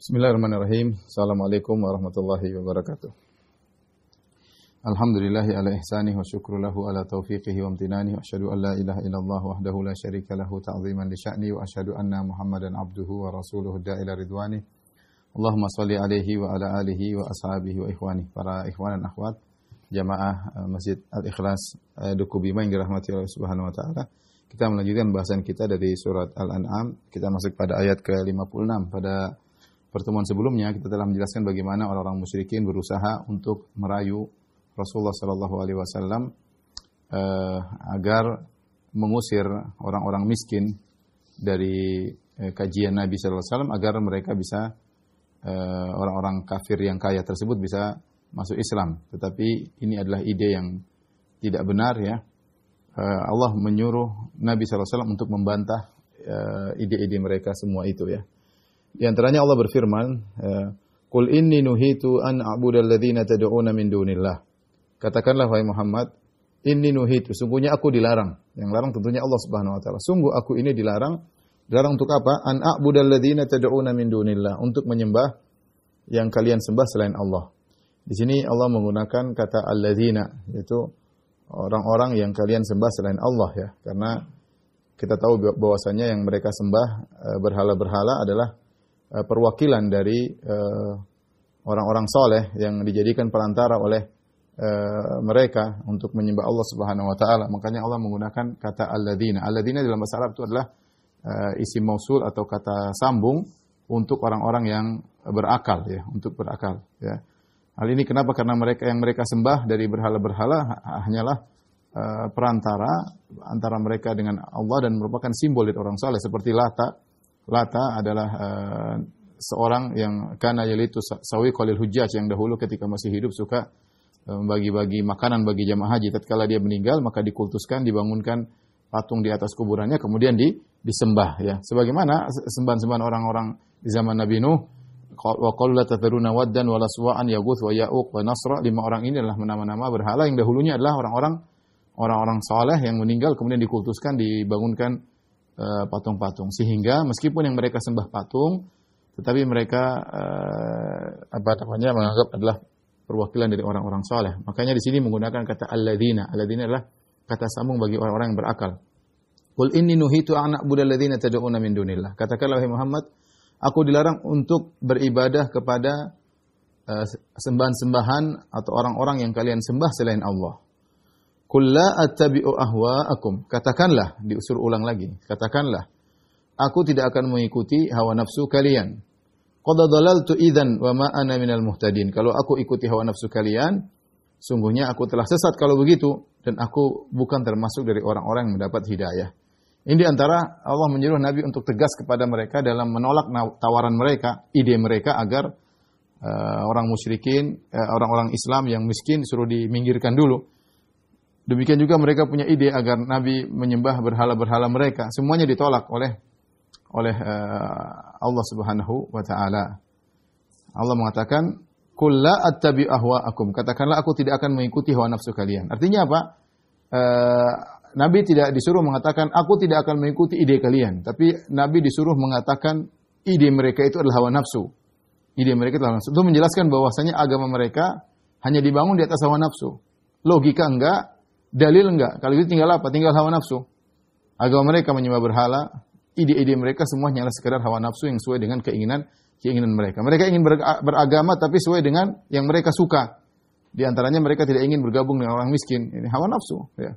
Bismillahirrahmanirrahim. Assalamualaikum warahmatullahi wabarakatuh. Alhamdulillahi ala ihsanih wa syukru lahu ala taufiqihi wa amtinani wa asyhadu an la ilaha illallah wahdahu la syarika lahu ta'ziman li sya'ni wa asyhadu anna Muhammadan abduhu wa rasuluhu da'ila ridwani. Allahumma shalli alaihi wa ala alihi wa ashabihi wa ikhwani. Para ikhwan dan akhwat jamaah Masjid Al-Ikhlas Duku Bima yang dirahmati Allah Subhanahu wa taala. Kita melanjutkan bahasan kita dari surat Al-An'am. Kita masuk pada ayat ke-56. Pada pertemuan sebelumnya kita telah menjelaskan bagaimana orang-orang musyrikin berusaha untuk merayu Rasulullah sallallahu alaihi wasallam agar mengusir orang-orang miskin dari kajian Nabi sallallahu alaihi wasallam agar mereka bisa orang-orang kafir yang kaya tersebut bisa masuk Islam. Tetapi ini adalah ide yang tidak benar ya. Allah menyuruh Nabi sallallahu alaihi wasallam untuk membantah ide-ide mereka semua itu ya. Di antaranya Allah berfirman, "Qul inni nuhitu an a'budal ladzina tad'una min dunillah." Katakanlah wahai Muhammad, inni nuhitu, sungguhnya aku dilarang. Yang larang tentunya Allah Subhanahu wa taala. Sungguh aku ini dilarang. Dilarang untuk apa? An a'budal ladzina tad'una min dunillah, untuk menyembah yang kalian sembah selain Allah. Di sini Allah menggunakan kata alladzina, yaitu orang-orang yang kalian sembah selain Allah ya. Karena kita tahu bahwasanya yang mereka sembah berhala-berhala adalah perwakilan dari orang-orang soleh yang dijadikan perantara oleh mereka untuk menyembah Allah Subhanahu wa taala. Makanya Allah menggunakan kata alladzina. Alladzina dalam bahasa Arab itu adalah isim mausul atau kata sambung untuk orang-orang yang berakal ya, untuk berakal ya. Hal ini kenapa? Karena mereka sembah dari berhala-berhala hanyalah perantara antara mereka dengan Allah dan merupakan simbol dari orang soleh seperti Lata adalah seorang yang kana yalitu sawiqul hujjaj, yang dahulu ketika masih hidup suka membagi-bagi makanan bagi jamaah haji. Tatkala dia meninggal maka dikultuskan, dibangunkan patung di atas kuburannya kemudian disembah ya. Sebagaimana sembahan-sembahan orang-orang di zaman Nabi Nuh, wa qul la tadharuna waddan wa laswa'an yaghuz wa ya'uq wa nasra. 5 orang ini adalah nama-nama berhala yang dahulunya adalah orang-orang saleh yang meninggal kemudian dikultuskan, dibangunkan patung-patung, sehingga meskipun yang mereka sembah patung tetapi mereka menganggap adalah perwakilan dari orang-orang saleh. Makanya di sini menggunakan kata alladzina. Alladzina adalah kata sambung bagi orang-orang yang berakal. Qul inni nuhitu an a'budal ladzina tad'una min dunillah. Katakanlah wahai Muhammad, aku dilarang untuk beribadah kepada sembahan-sembahan atau orang-orang yang kalian sembah selain Allah. Qul la attabi'u ahwa'akum. Katakanlah, diusur ulang lagi. Katakanlah, aku tidak akan mengikuti hawa nafsu kalian. Qad dhalaltu idzan wa ma ana minal muhtadin. Kalau aku ikuti hawa nafsu kalian, sungguhnya aku telah sesat kalau begitu, dan aku bukan termasuk dari orang-orang yang mendapat hidayah. Ini di antara Allah menyuruh Nabi untuk tegas kepada mereka dalam menolak tawaran mereka, ide mereka agar orang musyrikin, orang-orang Islam yang miskin disuruh diminggirkan dulu. Demikian juga mereka punya ide agar Nabi menyembah berhala-berhala mereka. Semuanya ditolak oleh Allah Subhanahu wa taala. Allah mengatakan, "Qul la attabi'u ahwa'akum." Katakanlah aku tidak akan mengikuti hawa nafsu kalian. Artinya apa? Nabi tidak disuruh mengatakan aku tidak akan mengikuti ide kalian, tapi Nabi disuruh mengatakan ide mereka itu adalah hawa nafsu. Ide mereka itu hawa nafsu. Itu menjelaskan bahwasanya agama mereka hanya dibangun di atas hawa nafsu. Logika enggak, dalil enggak. Kalau itu tinggal apa? Tinggal hawa nafsu. Agama mereka menyembah berhala, ide-ide mereka semuanya adalah sekedar hawa nafsu yang sesuai dengan keinginan mereka. Mereka ingin beragama tapi sesuai dengan yang mereka suka. Di antaranya mereka tidak ingin bergabung dengan orang miskin. Ini hawa nafsu. Ya.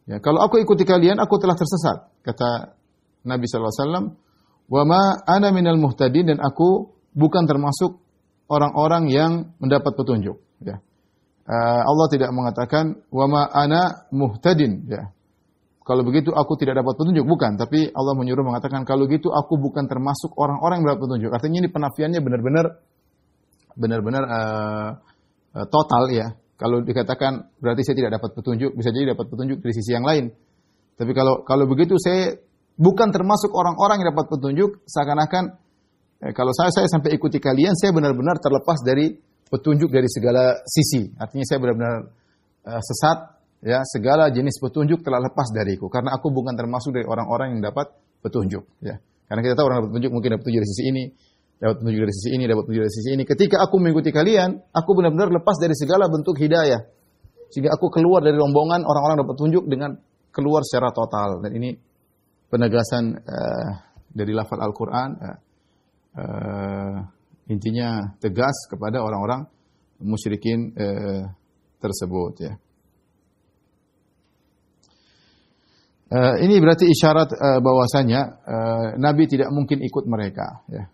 Ya, kalau aku ikuti kalian, aku telah tersesat. Kata Nabi sallallahu alaihi wasallam, "Wa ma ana minal muhtadin," dan aku bukan termasuk orang-orang yang mendapat petunjuk. Ya. Allah tidak mengatakan wa ma ana muhtadin ya. Kalau begitu aku tidak dapat petunjuk, bukan, tapi Allah menyuruh mengatakan kalau gitu aku bukan termasuk orang-orang yang mendapat petunjuk. Artinya ini penafiannya benar-benar total ya. Kalau dikatakan berarti saya tidak dapat petunjuk, bisa jadi dapat petunjuk dari sisi yang lain. Tapi kalau begitu saya bukan termasuk orang-orang yang dapat petunjuk, seakan-akan kalau saya sampai ikuti kalian, saya benar-benar terlepas dari petunjuk dari segala sisi. Artinya saya benar-benar sesat, ya, segala jenis petunjuk telah lepas dariku. Karena aku bukan termasuk dari orang-orang yang dapat petunjuk. Ya. Karena kita tahu orang dapat petunjuk mungkin dapat petunjuk dari sisi ini, dapat petunjuk dari sisi ini, dapat petunjuk dari sisi ini. Ketika aku mengikuti kalian, aku benar-benar lepas dari segala bentuk hidayah. Sehingga aku keluar dari rombongan orang-orang dapat petunjuk dengan keluar secara total. Dan ini penegasan dari lafaz Al-Quran. Intinya tegas kepada orang-orang musyrikin tersebut. Ya. Ini berarti isyarat bahwasanya Nabi tidak mungkin ikut mereka. Ya.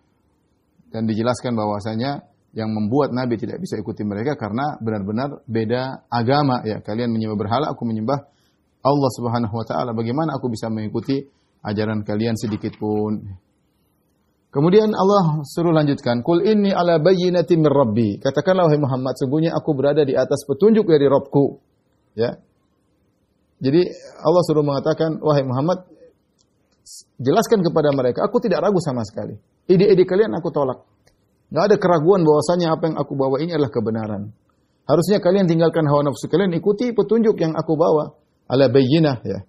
Dan dijelaskan bahwasanya yang membuat Nabi tidak bisa ikuti mereka karena benar-benar beda agama. Ya, kalian menyembah berhala, aku menyembah Allah Subhanahu Wa Taala. Bagaimana aku bisa mengikuti ajaran kalian sedikit pun? Kemudian Allah suruh lanjutkan, Qul inni ala bayyinatin min Rabbi. Katakanlah wahai Muhammad, sungguhnya aku berada di atas petunjuk dari Rabbku. Ya. Jadi Allah suruh mengatakan, wahai Muhammad, jelaskan kepada mereka, aku tidak ragu sama sekali. Ide-ide kalian aku tolak. Enggak ada keraguan bahwasanya apa yang aku bawa ini adalah kebenaran. Harusnya kalian tinggalkan hawa nafsu kalian, ikuti petunjuk yang aku bawa. Ala bayyinah, ya.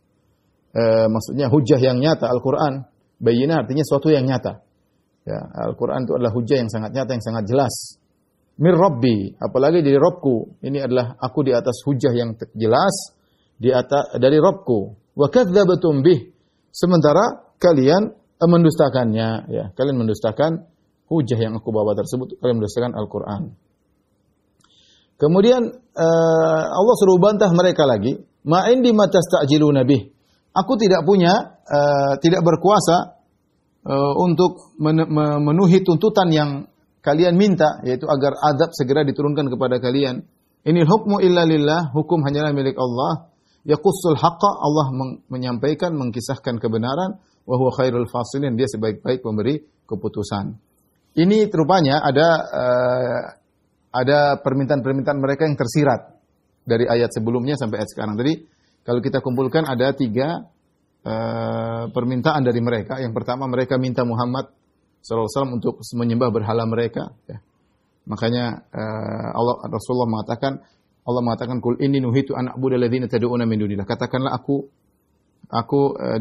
Maksudnya hujjah yang nyata, Al-Quran. Bayyinah artinya sesuatu yang nyata. Ya, Al-Quran itu adalah hujjah yang sangat nyata, yang sangat jelas. Mir Rabbi, apalagi dari Rabbku. Ini adalah aku di atas hujjah yang jelas di atas dari Rabbku. Wa kadzdzabatum bih. Sementara kalian mendustakannya, ya. Kalian mendustakan hujjah yang aku bawa tersebut, kalian mendustakan Al-Quran. Kemudian Allah suruh bantah mereka lagi, ma indi ma tasta'jiluna bih. Aku tidak punya tidak berkuasa untuk memenuhi tuntutan yang kalian minta, yaitu agar azab segera diturunkan kepada kalian. Inil hukmu illa lillah, hukum hanyalah milik Allah. Yaqussul haqqa, Allah menyampaikan, mengkisahkan kebenaran. Wa huwa khairul fasilin, dia sebaik-baik pemberi keputusan. Ini rupanya ada permintaan-permintaan mereka yang tersirat dari ayat sebelumnya sampai ayat sekarang. Jadi kalau kita kumpulkan ada 3 permintaan dari mereka. Yang pertama, mereka minta Muhammad SAW untuk menyembah berhala mereka. Ya. Makanya Rasulullah mengatakan, Allah mengatakan, Qul inni nuhitu an a'budu alladzina tad'una min dunillah. Katakanlah aku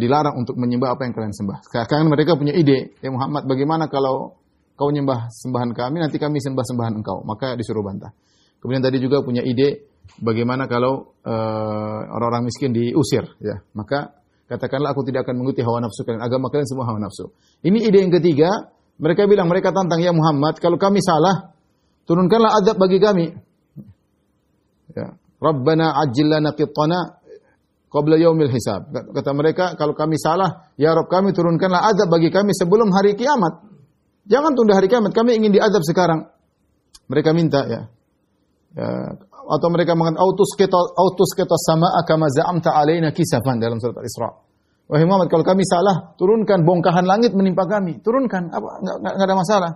dilarang untuk menyembah apa yang kalian sembah. Sekarang mereka punya ide, ya Muhammad, bagaimana kalau kau menyembah sembahan kami, nanti kami sembah sembahan engkau. Maka disuruh bantah. Kemudian tadi juga punya ide, bagaimana kalau orang-orang miskin diusir. Ya. Maka katakanlah aku tidak akan mengikuti hawa nafsu kalian, agama kalian semua hawa nafsu. Ini ide yang ketiga, mereka bilang, mereka tantang, ya Muhammad, kalau kami salah, turunkanlah azab bagi kami. Ya. Rabbana ajil lana qittana qabla yaumil hisab. Kata mereka, kalau kami salah, ya Rabb kami turunkanlah azab bagi kami sebelum hari kiamat. Jangan tunda hari kiamat, kami ingin diazab sekarang. Mereka minta, ya. Atau mereka mengatakan autus kita sama kama za'amta alaina kisafan dalam surat Al-Isra. Wahai Muhammad, kalau kami salah, turunkan bongkahan langit menimpa kami. Turunkan, enggak ada masalah.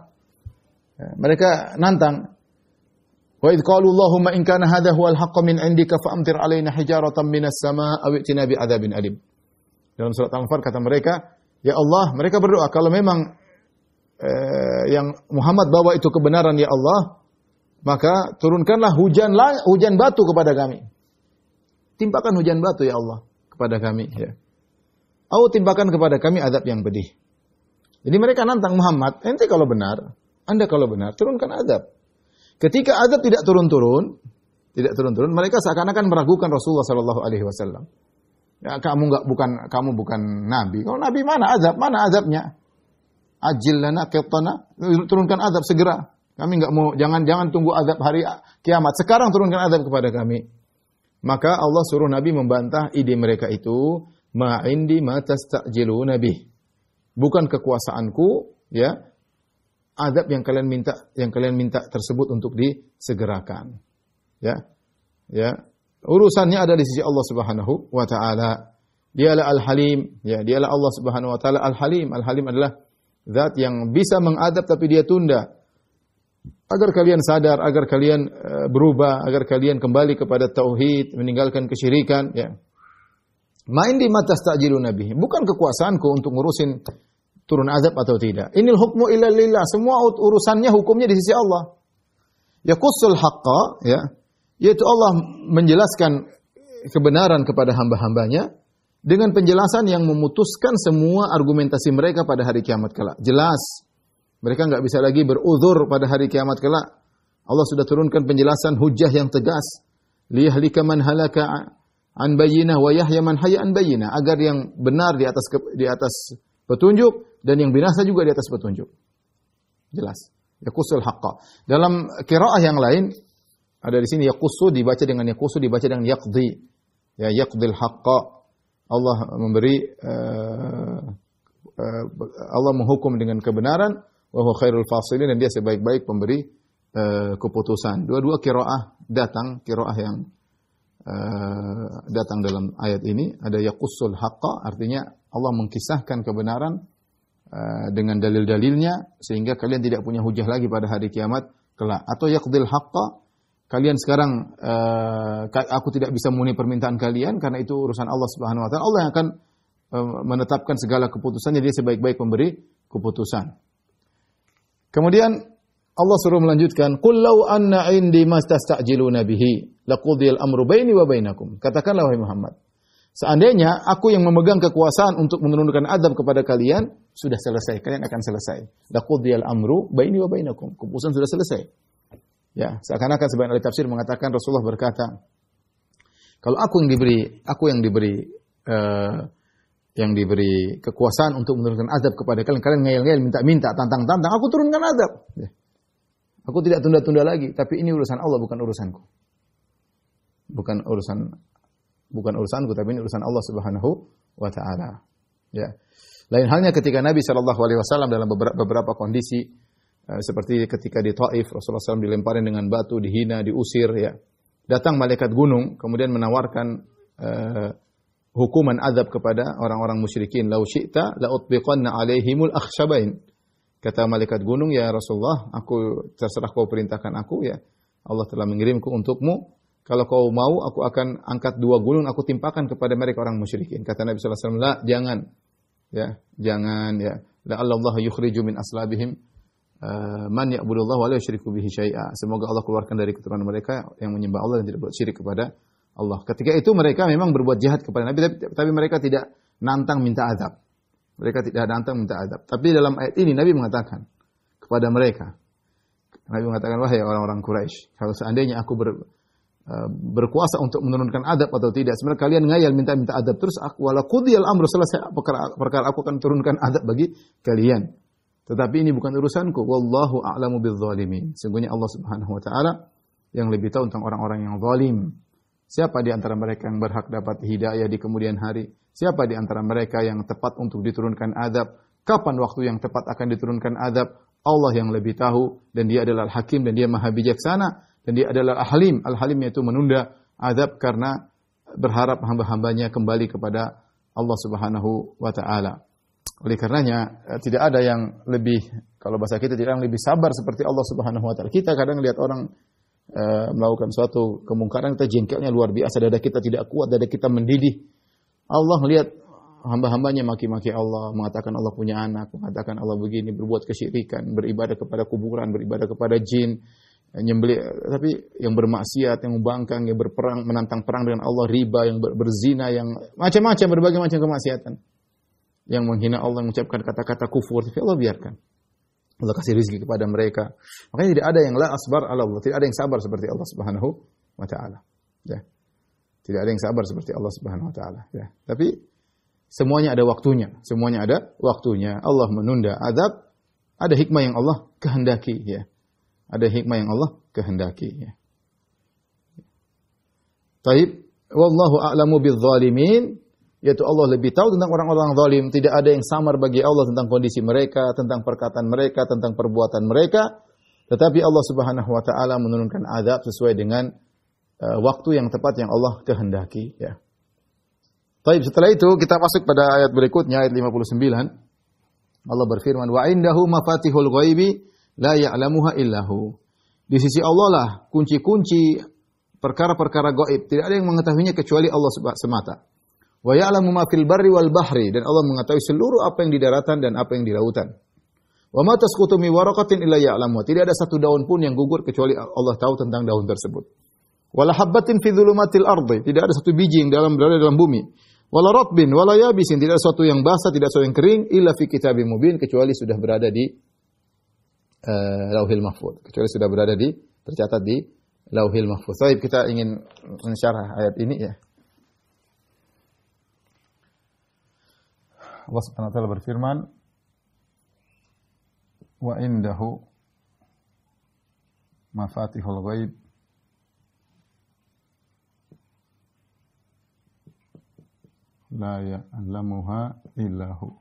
Ya, mereka nantang. Wa idz qalu Allahumma in kana hadha huwal haqqu min 'indika fa'amtir alaina hijaratan minas samaa'i aw i'tina bi'adzabin alim. Dalam surat Al-Anfal kata mereka, ya Allah, mereka berdoa kalau memang yang Muhammad bawa itu kebenaran, ya Allah, maka turunkanlah hujan batu kepada kami. Timpakan hujan batu, ya Allah, kepada kami. Ya. Atau timpakan kepada kami azab yang pedih. Jadi mereka nantang Muhammad, ente kalau benar, Anda kalau benar, turunkan azab. Ketika azab tidak turun-turun, mereka seakan-akan meragukan Rasulullah Sallallahu Alaihi Wasallam. Ya, kamu bukan nabi. Kalau nabi mana azabnya? Ajil lana qittana, turunkan azab segera. Kami enggak mau, jangan tunggu azab hari kiamat. Sekarang turunkan azab kepada kami. Maka Allah suruh Nabi membantah ide mereka itu, ma indi ma tasta'jiluna bih. Bukan kekuasaanku, ya. Azab yang kalian minta tersebut untuk disegerakan. Ya. Ya. Urusannya ada di sisi Allah Subhanahu wa taala. Dialah Al-Halim, ya, dialah Allah Subhanahu wa taala Al-Halim. Al-Halim adalah zat yang bisa mengadab tapi dia tunda. Agar kalian sadar, agar kalian berubah, agar kalian kembali kepada tauhid, meninggalkan kesyirikan, ya. Ma indi ma tasta'jiluna bihi. Bukan kekuasaanku untuk ngurusin turun azab atau tidak. Inil hukmu illa lillah. Semua urusannya, hukumnya di sisi Allah. Yaqussul haqqa, ya. Yaitu Allah menjelaskan kebenaran kepada hamba-hambanya dengan penjelasan yang memutuskan semua argumentasi mereka pada hari kiamat kelak. Jelas. Mereka enggak bisa lagi beruzur pada hari kiamat kelak. Allah sudah turunkan penjelasan hujjah yang tegas. Liyahlika man halaka an bayyinah wa yahya man hayya an bayyinah, agar yang benar di atas petunjuk dan yang binasa juga di atas petunjuk. Jelas. Yaqusul haqqa. Dalam qiraah yang lain ada di sini yaqussu dibaca dengan yaqussu, dibaca dengan yaqdi. Ya, yaqdil haqqa. Allah memberi Allah menghukum dengan kebenaran, wa huwa khairul fasilin, dan dia sebaik-baik pemberi keputusan. Dua-dua qiraah datang, qiraah yang datang dalam ayat ini. Ada yaqussul haqqa, artinya Allah mengkisahkan kebenaran dengan dalil-dalilnya sehingga kalian tidak punya hujah lagi pada hari kiamat kelak. Atau yaqdil haqqa, kalian sekarang aku tidak bisa memenuhi permintaan kalian karena itu urusan Allah Subhanahu wa taala. Allah yang akan menetapkan segala keputusannya, dia sebaik-baik pemberi keputusan. Kemudian Allah suruh melanjutkan, "Qul law anna 'indi mastastajiluna bihi laqudiyal amru baini wa bainakum." Katakanlah wahai Muhammad, seandainya aku yang memegang kekuasaan untuk menurunkan azab kepada kalian, sudah selesai, kalian akan selesai. Laqudiyal amru baini wa bainakum. Keputusan sudah selesai. Ya, seakan-akan sebagian ahli tafsir mengatakan Rasulullah berkata, kalau aku yang diberi kekuasaan untuk menurunkan azab kepada kalian, kalian ngeyel-ngeyel, minta-minta, tantang-tantang, aku turunkan azab. Ya. Aku tidak tunda-tunda lagi, tapi ini urusan Allah, bukan urusanku. Bukan urusanku, tapi ini urusan Allah Subhanahu wa taala. Ya. Lain halnya ketika Nabi sallallahu alaihi wasallam dalam beberapa kondisi seperti ketika di Taif, Rasulullah SAW dilemparin dengan batu, dihina, diusir, ya. Datang malaikat gunung kemudian menawarkan hukuman azab kepada orang-orang musyrikin. Lau syi'ta la utbiqanna alaihimul akhshabain. Kata malaikat gunung, ya Rasulullah, aku terserah kau perintahkan aku, ya. Allah telah mengirimku untukmu. Kalau kau mau, aku akan angkat 2 gunung, aku timpakan kepada mereka orang musyrikin. Kata Nabi sallallahu alaihi wasallam, "La, jangan." Ya, jangan, ya. La Allah yukhriju min aslabihim man ya'budullah wa la yusyriku bihi syai'a. Semoga Allah keluarkan dari keturunan mereka yang menyembah Allah dan tidak berbuat syirik kepada Allah. Ketika itu mereka memang berbuat jahat kepada Nabi, tapi mereka tidak nantang minta azab. Mereka tidak nantang minta azab. Tapi dalam ayat ini Nabi mengatakan kepada mereka, Nabi mengatakan, wahai orang-orang Quraisy, kalau seandainya aku berkuasa untuk menurunkan azab atau tidak, sebenarnya kalian ngayal minta azab terus, aku wala qudiyal amru, selesai perkara aku akan turunkan azab bagi kalian. Tetapi ini bukan urusanku. Wallahu a'lamu bizzalimin. Sungguhnya Allah Subhanahu wa taala yang lebih tahu tentang orang-orang yang zalim. Siapa di antara mereka yang berhak dapat hidayah di kemudian hari? Siapa di antara mereka yang tepat untuk diturunkan azab? Kapan waktu yang tepat akan diturunkan azab? Allah yang lebih tahu, dan dia adalah Al-Hakim, dan dia Maha Bijaksana, dan dia adalah Al-Halim. Al-Halim yaitu menunda azab karena berharap hamba-hambanya kembali kepada Allah Subhanahu wa taala. Oleh karenanya tidak ada yang lebih, kalau bahasa kita, tidak ada yang lebih sabar seperti Allah Subhanahu wa taala. Kita kadang lihat orang melakukan suatu kemungkaran, kita jengkelnya luar biasa, dada kita tidak kuat, dada kita mendidih. Allah lihat hamba-hambanya maki-maki Allah, mengatakan Allah punya anak, mengatakan Allah begini, berbuat kesyirikan, beribadah kepada kuburan, beribadah kepada jin, nyembelih, tapi yang bermaksiat, yang membangkang, yang berperang, menantang perang dengan Allah, riba, yang berzina, yang macam-macam, berbagai macam kemaksiatan, yang menghina Allah, yang mengucapkan kata-kata kufur, tapi Allah biarkan. Allah kasih rezeki kepada mereka. Makanya tidak ada yang la asbar ala Allah, tidak ada yang sabar seperti Allah Subhanahu wa taala. Ya. Tidak ada yang sabar seperti Allah Subhanahu wa taala, ya. Tapi semuanya ada waktunya, semuanya ada waktunya. Allah menunda azab, ada hikmah yang Allah kehendaki, ya. Ada hikmah yang Allah kehendaki, ya. Taib, wallahu a'lamu bizzalimin. Yaitu Allah lebih tahu tentang orang-orang zalim. Tidak ada yang samar bagi Allah tentang kondisi mereka, tentang perkataan mereka, tentang perbuatan mereka. Tetapi Allah Subhanahu wa taala menurunkan azab sesuai dengan waktu yang tepat yang Allah kehendaki, ya. Baik, setelah itu kita masuk pada ayat berikutnya, ayat 59. Allah berfirman, "Wa indahu mafatihul ghaibi la ya'lamuha illahu." Di sisi Allah lah kunci-kunci perkara-perkara gaib, tidak ada yang mengetahuinya kecuali Allah semata. Wa ya'lamu ma fil barri wal bahri, dan Allah mengetahui seluruh apa yang di daratan dan apa yang di lautan. Wa ma tasqutu min waraqatin illa ya'lamu, tidak ada satu daun pun yang gugur kecuali Allah tahu tentang daun tersebut. Wala habbatin fi dhulumatil ardi, tidak ada satu biji yang berada dalam bumi. Wala ratbin wala yabisin, tidak ada sesuatu yang basah, tidak ada sesuatu yang kering, illa fi kitabim mubin, kecuali sudah berada di Lauhil Mahfuz, kecuali sudah berada di tercatat di Lauhil Mahfuz. Baik, kita ingin mensyarah ayat ini ya. Allah Subhanahu wa taala berfirman, wa indahu mafatihul ghaib la ya'lamuha illahu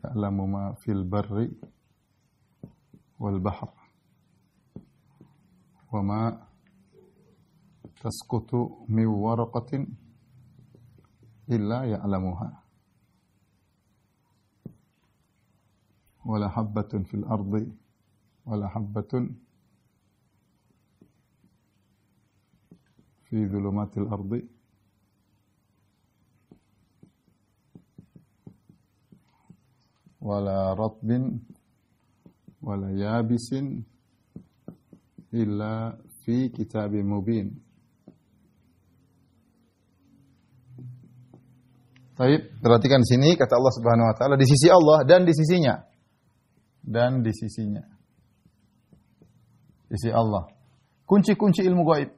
ya'lamu ma fil barri wal bahr wa ma tasqutu min waraqatin illa ya'lamuha wala habbatun fil ardi wala habbatun fi dhulumatil ardi wala ratbin wala yabisin illa fi kitabim mubin. Baik, perhatikan sini kata Allah Subhanahu wa taala di sisi Allah dan di sisinya. Dan di sisinya. Sisi Allah. Kunci-kunci ilmu gaib.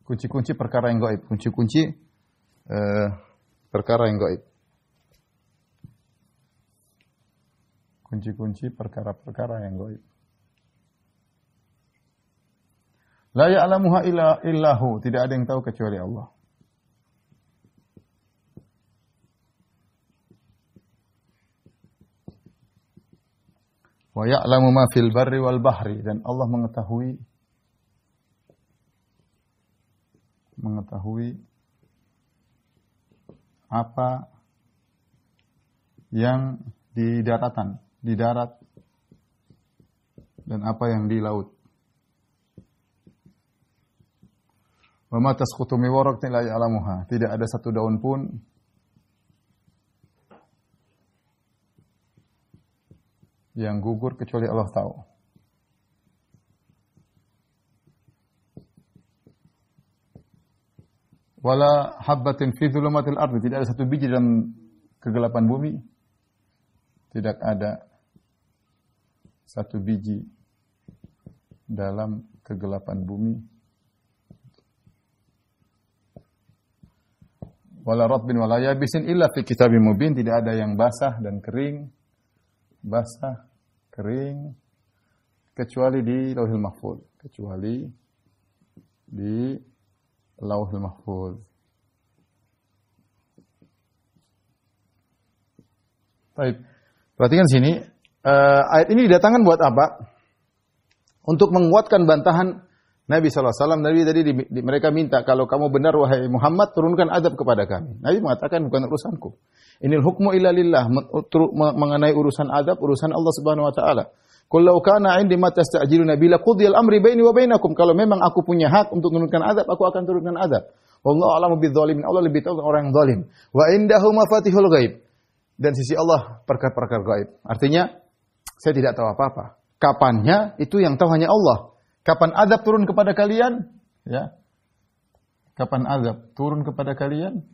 Kunci-kunci perkara yang gaib, kunci-kunci perkara yang gaib. Kunci-kunci perkara-perkara yang gaib. La ya'lamuha illahu, tidak ada yang tahu kecuali Allah. Wa ya'lamu ma fil barri wal bahri, dan Allah mengetahui apa yang di daratan, di darat, dan apa yang di laut. Wa ma tasqutu min waraqatin la ya'lamuha, tidak ada satu daun pun yang gugur kecuali Allah tahu. Wala habbatin fi dhulumatil ardi, tidak ada satu biji dalam kegelapan bumi. Tidak ada satu biji dalam kegelapan bumi. Wala ratbin wala yabisin illa fi kitabim mubin, tidak ada yang basah dan kering. Basah, kering, kecuali di Lauhil Mahfuz, kecuali di Lauhil Mahfuz. Baik, perhatikan sini, ayat ini didatangkan buat apa? Untuk menguatkan bantahan Nabi SAW. Nabi tadi mereka minta, kalau kamu benar wahai Muhammad, turunkan azab kepada kami. Nabi mengatakan, bukan urusanku. Inil hukmu illa lillah, mengenai urusan azab, urusan Allah Subhanahu wa taala. Qul law kana 'indi ma tasta'jiluna bila qudiyal amri baini wa bainakum. Kalau memang aku punya hak untuk menurunkan azab, aku akan turunkan azab. Wallahu a'lamu bidzalimin. Allah lebih tahu orang yang zalim. Wa indahu mafatihul ghaib. Dan sisi Allah perkara-perkara gaib. Artinya saya tidak tahu apa-apa. Kapannya itu yang tahu hanya Allah. Kapan azab turun kepada kalian? Ya. Kapan azab turun kepada kalian?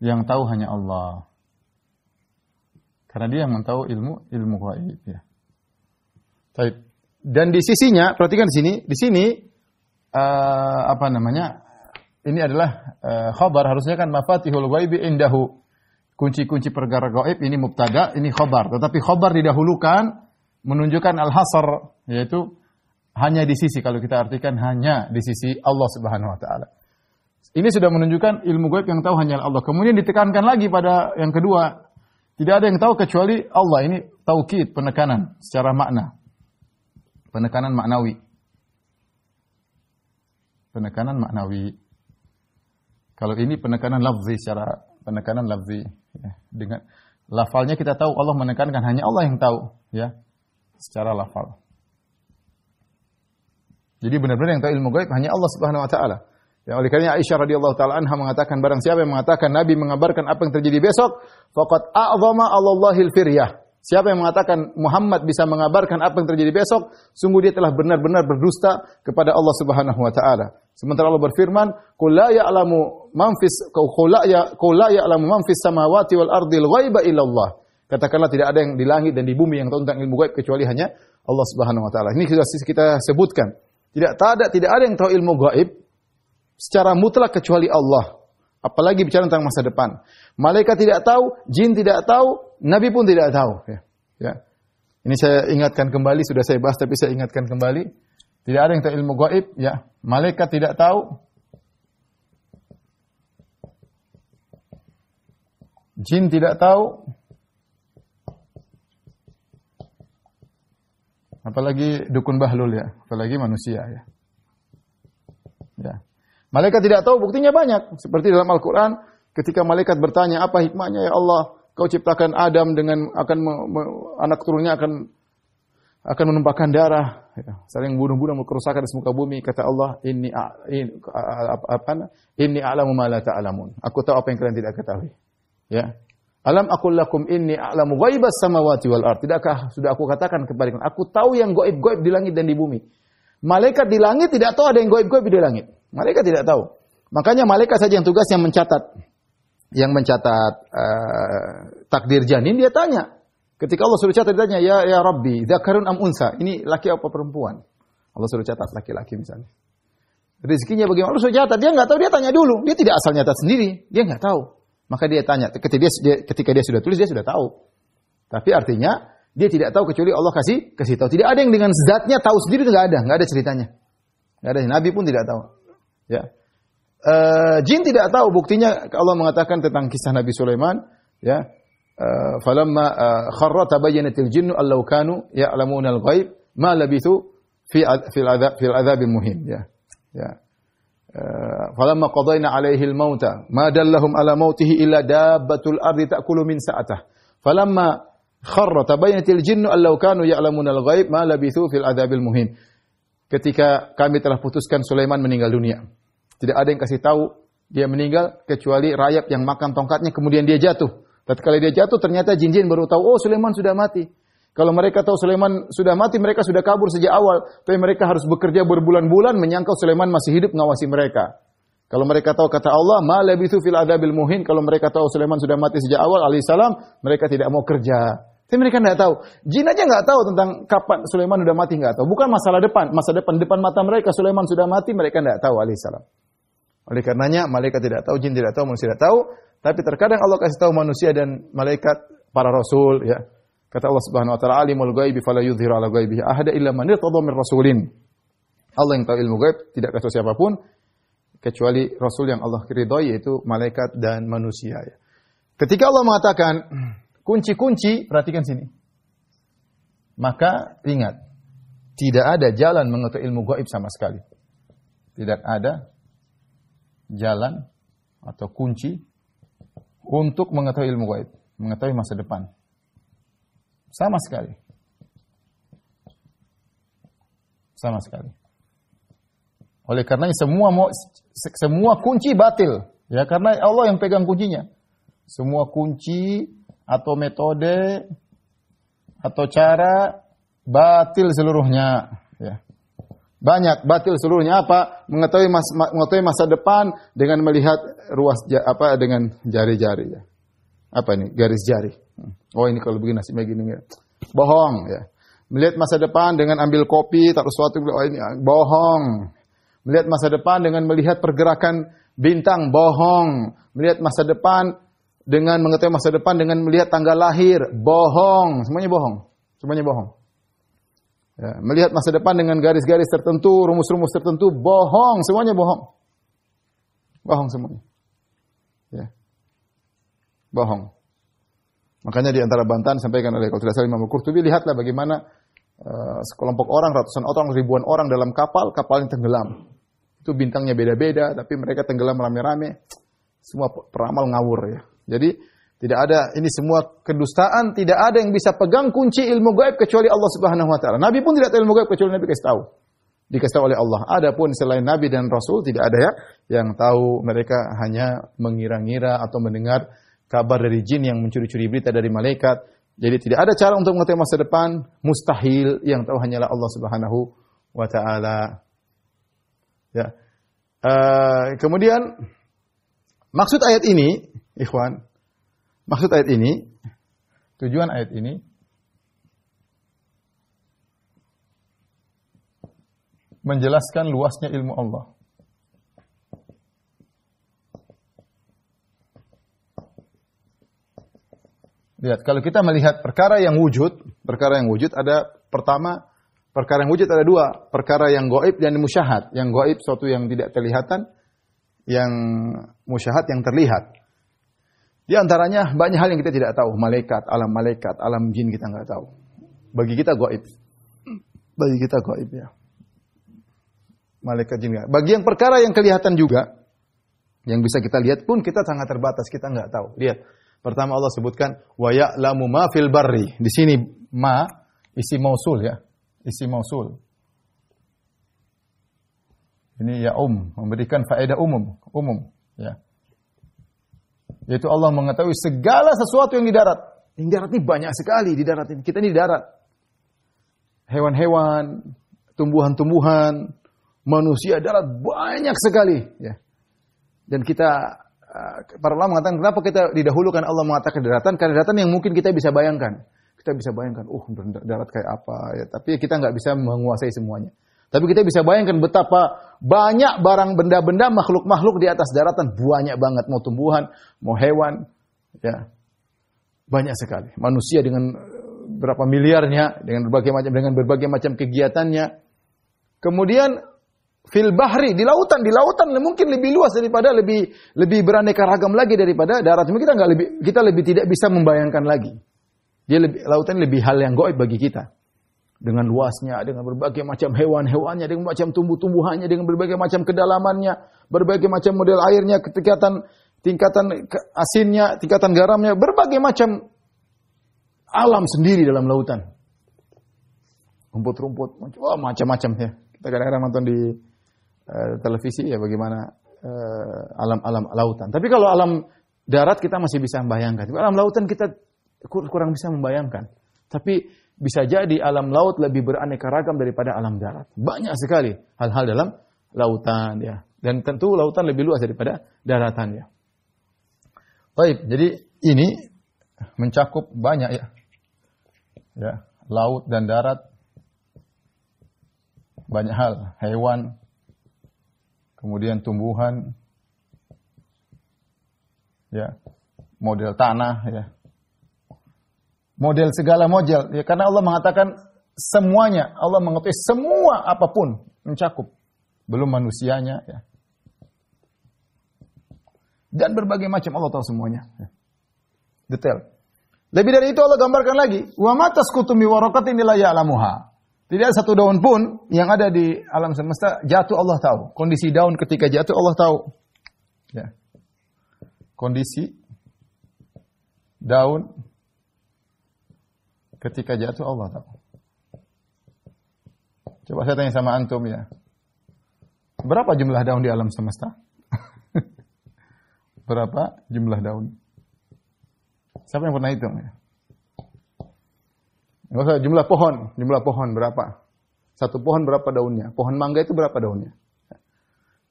Yang tahu hanya Allah. Karena dia yang tahu ilmu gaib ya. Baik. Dan di sisinya, perhatikan di sini apa namanya? Ini adalah khabar, harusnya kan mafatihul ghaibi indahu. Kunci-kunci perkara gaib ini mubtada, ini khabar. Tetapi khabar didahulukan menunjukkan al-hasr, yaitu hanya di sisi, kalau kita artikan hanya di sisi Allah Subhanahu wa taala. Ini sudah menunjukkan ilmu gaib yang tahu hanya Allah. Kemudian ditekankan lagi pada yang kedua, tidak ada yang tahu kecuali Allah. Ini taukid, penekanan secara makna. Penekanan maknawi. Penekanan maknawi. Kalau ini penekanan lafzi, secara penekanan lafzi. Ya. Dengan lafalnya kita tahu Allah menekankan hanya Allah yang tahu. Ya. Secara lafal. Jadi benar-benar yang tahu ilmu gaib hanya Allah Subhanahu wa taala. Ya, oleh karena Aisyah radhiyallahu taala anha mengatakan, barang siapa yang mengatakan Nabi mengabarkan apa yang terjadi besok, faqad a'zama 'alallahil firyah. Siapa yang mengatakan Muhammad bisa mengabarkan apa yang terjadi besok, sungguh dia telah benar-benar berdusta kepada Allah Subhanahu wa taala. Sementara Allah berfirman, "Qul la ya'lamu man fis samawati wal ardil ghaiba illallah." Katakanlah tidak ada yang di langit dan di bumi yang tahu tentang ilmu gaib kecuali hanya Allah Subhanahu wa taala. Ini sudah kita sebutkan. Tidak ada yang tahu ilmu gaib secara mutlak kecuali Allah. Apalagi bicara tentang masa depan. Malaikat tidak tahu, jin tidak tahu, nabi pun tidak tahu. Ya. Ini saya ingatkan kembali, sudah saya bahas tapi saya ingatkan kembali. Tidak ada yang tahu ilmu gaib. Ya. Malaikat tidak tahu, jin tidak tahu, apalagi dukun bahlul ya, apalagi manusia ya. Ya. Malaikat tidak tahu, buktinya banyak. Seperti dalam Al-Quran, ketika malaikat bertanya, apa hikmahnya ya Allah, kau ciptakan Adam dengan anak turunnya akan menumpahkan darah, ya. Saling bunuh-bunuh, kerusakan di muka bumi. Kata Allah, inni a'lamu ma la ta'lamun. Aku tahu apa yang kalian tidak ketahui. Ya. Alam aqul lakum inni a'lamu ghaibas samawati wal ard. Tidakkah sudah aku katakan kepada kalian, aku tahu yang gaib-gaib di langit dan di bumi. Malaikat di langit tidak tahu ada yang gaib-gaib di langit. Malaikat tidak tahu. Makanya malaikat saja yang tugasnya mencatat takdir janin, dia tanya. Ketika Allah suruh catat, dia tanya, ya Rabbi, dzakarun am unsa? Ini laki apa perempuan? Allah suruh catat laki-laki misalnya. Rezekinya bagaimana? Allah suruh catat, dia nggak tahu, dia tanya dulu. Dia tidak asal nyatat sendiri, dia nggak tahu. Maka dia tanya. Ketika dia sudah tulis, dia sudah tahu. Tapi artinya dia tidak tahu kecuali Allah kasih tahu. Tidak ada yang dengan zatnya tahu sendiri, nggak ada ceritanya. Nggak ada. Nabi pun tidak tahu. Ya. Jin tidak tahu, buktinya Allah mengatakan tentang kisah Nabi Sulaiman, ya. Falamma kharra tabayyanatil jinnu allau kanu ya'lamuna al-ghaib ma labithu fil adzabil muhin, ya. Ya. Falamma qadayna 'alaihi al-mauta ma dallahum ala mautihi illa dabbatul ardi ta'kulu min sa'atah. Falamma kharra tabayyanatil jinnu allau kanu ya'lamuna al-ghaib ma labithu fil adzabil muhin. Ketika kami telah putuskan Sulaiman meninggal dunia. Tidak ada yang kasih tahu dia meninggal kecuali rayap yang makan tongkatnya kemudian dia jatuh. Tatkala dia jatuh ternyata jin-jin baru tahu, oh Sulaiman sudah mati. Kalau mereka tahu Sulaiman sudah mati, mereka sudah kabur sejak awal. Tapi mereka harus bekerja berbulan-bulan menyangka Sulaiman masih hidup mengawasi mereka. Kalau mereka tahu kata Allah, ma labithu fil adzabil muhin, kalau mereka tahu Sulaiman sudah mati sejak awal alaihissalam, mereka tidak mau kerja. Tapi mereka tidak tahu. Jin aja nggak tahu tentang kapan Sulaiman sudah mati, nggak tahu. Bukan masalah masa depan mata mereka Sulaiman sudah mati, mereka tidak tahu alaihissalam. Oleh karenanya malaikat tidak tahu, jin tidak tahu, manusia tidak tahu. Tapi terkadang Allah kasih tahu manusia dan malaikat, para rasul, ya. Kata Allah Subhanahu wa taala, alimul ghaibi fala yudhiru ala ghaibihi ahada illa man irtada min rasulin. Allah yang tahu ilmu gaib tidak kasih siapapun kecuali rasul yang Allah ridhoi, yaitu malaikat dan manusia, ya. Ketika Allah mengatakan kunci-kunci, perhatikan sini. Maka ingat, tidak ada jalan mengetahui ilmu gaib sama sekali. Tidak ada jalan atau kunci untuk mengetahui ilmu gaib, mengetahui masa depan. Sama sekali. Sama sekali. Oleh karenanya semua kunci batil, ya, karena Allah yang pegang kuncinya. Semua kunci atau metode atau cara batil seluruhnya, ya. Banyak batil seluruhnya. Apa? Mengetahui masa depan dengan melihat dengan jari-jari, ya. Apa ini? Garis jari. Oh, ini kalau begini nasibnya gini, ya. Bohong, ya. Melihat masa depan dengan ambil kopi, taruh sesuatu, oh ini bohong. Melihat masa depan dengan melihat pergerakan bintang, bohong. Melihat masa depan dengan mengetahui masa depan dengan melihat tanggal lahir, bohong. Semuanya bohong. Semuanya bohong. Ya, melihat masa depan dengan garis-garis tertentu, rumus-rumus tertentu, bohong, semuanya bohong. Bohong semuanya. Ya. Bohong. Makanya di antara bantahan sampaikan oleh kalau tidak salah Imam Al-Qurtubi, lihatlah bagaimana sekelompok orang, ratusan orang, ribuan orang dalam kapal yang tenggelam. Itu bintangnya beda-beda, tapi mereka tenggelam rame-rame. Semua peramal ngawur, ya. Jadi tidak ada, ini semua kedustaan, tidak ada yang bisa pegang kunci ilmu gaib kecuali Allah Subhanahu wa taala. Nabi pun tidak tahu ilmu gaib kecuali Nabi kasih tahu. Dikasih tahu oleh Allah. Adapun selain Nabi dan Rasul tidak ada, ya, yang tahu. Mereka hanya mengira-ngira atau mendengar kabar dari jin yang mencuri-curi berita dari malaikat. Jadi tidak ada cara untuk mengetahui masa depan, mustahil, yang tahu hanyalah Allah Subhanahu wa taala. Ya. Kemudian maksud ayat ini, ikhwan, maksud ayat ini, tujuan ayat ini menjelaskan luasnya ilmu Allah. Lihat, kalau kita melihat perkara yang wujud ada pertama, perkara yang wujud ada dua, perkara yang gaib dan musyahad. Yang gaib suatu yang tidak terlihatan, yang musyahad yang terlihat. Di antaranya banyak hal yang kita tidak tahu, malaikat, alam jin kita nggak tahu. Bagi kita gaib. Bagi kita gaib ya. Malaikat jin. Bagi yang perkara yang kelihatan juga, yang bisa kita lihat pun kita sangat terbatas, kita nggak tahu. Lihat. Pertama Allah sebutkan wa ya'lamu ma fil barri. Di sini ma isi mausul ya. Isi mausul. Ini ya memberikan faedah umum ya. Yaitu Allah mengetahui segala sesuatu yang di darat. Yang di darat ini banyak sekali di darat ini. Kita ini di darat. Hewan-hewan, tumbuhan-tumbuhan, manusia darat banyak sekali ya. Dan kita para ulama mengatakan kenapa kita didahulukan Allah mengatakan daratan, karena daratan yang mungkin kita bisa bayangkan. Kita bisa bayangkan, darat kayak apa ya. Tapi kita nggak bisa menguasai semuanya. Tapi kita bisa bayangkan betapa banyak barang benda-benda makhluk-makhluk di atas daratan, banyak banget, mau tumbuhan, mau hewan, ya banyak sekali. Manusia dengan berapa miliarnya, dengan berbagai macam kegiatannya. Kemudian fil bahri, di lautan mungkin lebih luas daripada lebih beraneka ragam lagi daripada darat. Cuma kita lebih tidak bisa membayangkan lagi. Lautan lebih hal yang gaib bagi kita. Dengan luasnya, dengan berbagai macam hewan-hewannya, dengan macam tumbuh-tumbuhannya, dengan berbagai macam kedalamannya, berbagai macam model airnya, tingkatan asinnya, tingkatan garamnya, berbagai macam alam sendiri dalam lautan. Rumput-rumput, macam-macam ya. Kita kadang-kadang nonton di televisi ya bagaimana alam lautan. Tapi kalau alam darat kita masih bisa membayangkan. Tapi alam lautan kita kurang bisa membayangkan. Tapi bisa jadi alam laut lebih beraneka ragam daripada alam darat. Banyak sekali hal-hal dalam lautan ya. Dan tentu lautan lebih luas daripada daratan ya. Baik, jadi ini mencakup banyak ya. Ya, laut dan darat. Banyak hal, hewan, kemudian tumbuhan, ya, model tanah, ya, model segala model. Ya, karena Allah mengatakan semuanya, Allah mengetahui semua apapun mencakup, belum manusianya, ya. Dan berbagai macam Allah tahu semuanya. Ya. Detail. Lebih dari itu Allah gambarkan lagi, wa ma tasqutu min waraqatin illa ya'lamuha. Tidak ada satu daun pun yang ada di alam semesta jatuh Allah tahu. Kondisi daun ketika jatuh Allah tahu. Ya. Kondisi daun ketika jatuh Allah tahu. Coba saya tanya sama antum ya. Berapa jumlah daun di alam semesta? Berapa jumlah daun? Siapa yang pernah hitung ya? Enggak usah jumlah pohon berapa? Satu pohon berapa daunnya? Pohon mangga itu berapa daunnya?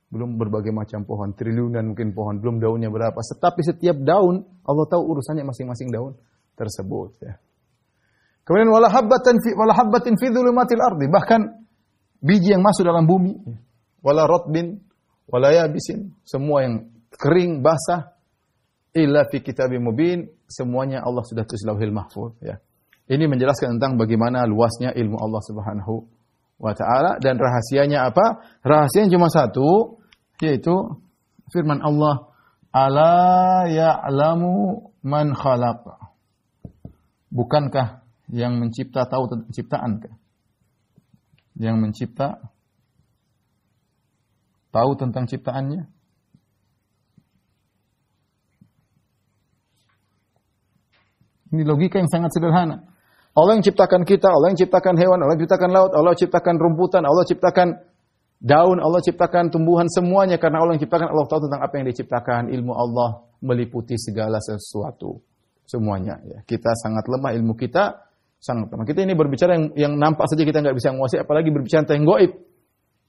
Belum berbagai macam pohon, triliunan mungkin pohon, belum daunnya berapa. Tetapi setiap daun Allah tahu urusannya masing-masing daun tersebut ya. Kemudian wala habbatin fi dhulumatil ardi, bahkan biji yang masuk dalam bumi, wala ratbin wala yabisin, semua yang kering, basah, illa fi kitabim mubin, semuanya Allah sudah tulis lauhil mahfuz ya. Ini menjelaskan tentang bagaimana luasnya ilmu Allah Subhanahu wa taala dan rahasianya apa? Rahasianya cuma satu, yaitu firman Allah, "Ala ya'lamu man khalaq." Bukankah yang mencipta tahu tentang ciptaan? Yang mencipta tahu tentang ciptaannya? Ini logika yang sangat sederhana. Allah yang ciptakan kita, Allah yang ciptakan hewan, Allah yang ciptakan laut, Allah yang ciptakan rumputan, Allah ciptakan daun, Allah ciptakan tumbuhan, semuanya karena Allah yang ciptakan, Allah tahu tentang apa yang diciptakan. Ilmu Allah meliputi segala sesuatu. semuanya. Ya. Kita sangat lemah, ilmu kita sangat lemah. Kita ini berbicara yang nampak saja kita nggak bisa menguasai, apalagi berbicara tentang gaib.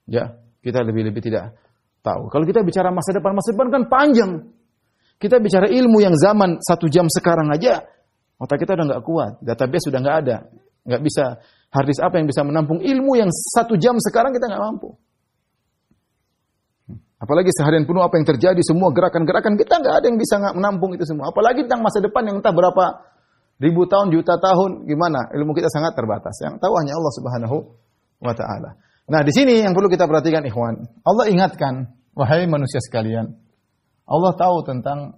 Ya, kita lebih-lebih tidak tahu. Kalau kita bicara masa depan kan panjang. Kita bicara ilmu yang zaman 1 jam sekarang aja, otak kita udah nggak kuat, database sudah nggak ada, nggak bisa. Hard disk apa yang bisa menampung ilmu yang 1 jam sekarang kita nggak mampu. Apalagi seharian penuh apa yang terjadi, semua gerakan-gerakan kita nggak ada yang bisa menampung itu semua. Apalagi tentang masa depan yang entah berapa ribu tahun, juta tahun, gimana? Ilmu kita sangat terbatas. Yang tahu hanya Allah Subhanahu wa Ta'ala. Nah, di sini yang perlu kita perhatikan, ikhwan. Allah ingatkan, wahai manusia sekalian, Allah tahu tentang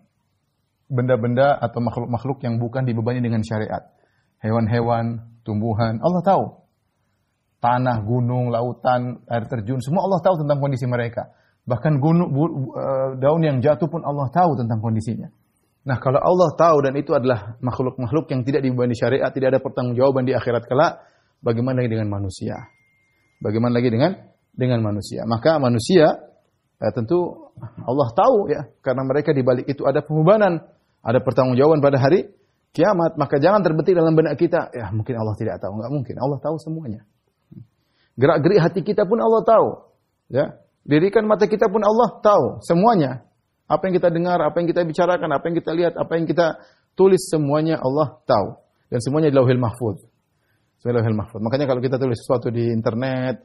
benda-benda atau makhluk-makhluk yang bukan dibebani dengan syariat. Hewan-hewan, tumbuhan, Allah tahu. Tanah, gunung, lautan, air terjun, semua Allah tahu tentang kondisi mereka. Bahkan daun yang jatuh pun Allah tahu tentang kondisinya. Nah, kalau Allah tahu dan itu adalah makhluk-makhluk yang tidak dibebani syariat, tidak ada pertanggungjawaban di akhirat kelak, bagaimana lagi dengan manusia? Bagaimana lagi dengan manusia? Maka manusia tentu Allah tahu ya, karena mereka di balik itu ada pembebanan, ada pertanggungjawaban pada hari kiamat. Maka jangan terbetik dalam benak kita, ya mungkin Allah tidak tahu, enggak mungkin. Allah tahu semuanya. Gerak-gerik hati kita pun Allah tahu. Ya, lirikan mata kita pun Allah tahu semuanya. Apa yang kita dengar, apa yang kita bicarakan, apa yang kita lihat, apa yang kita tulis, semuanya Allah tahu. Dan semuanya di Lauhil Mahfuz. Lauhil Mahfuz. Makanya kalau kita tulis sesuatu di internet,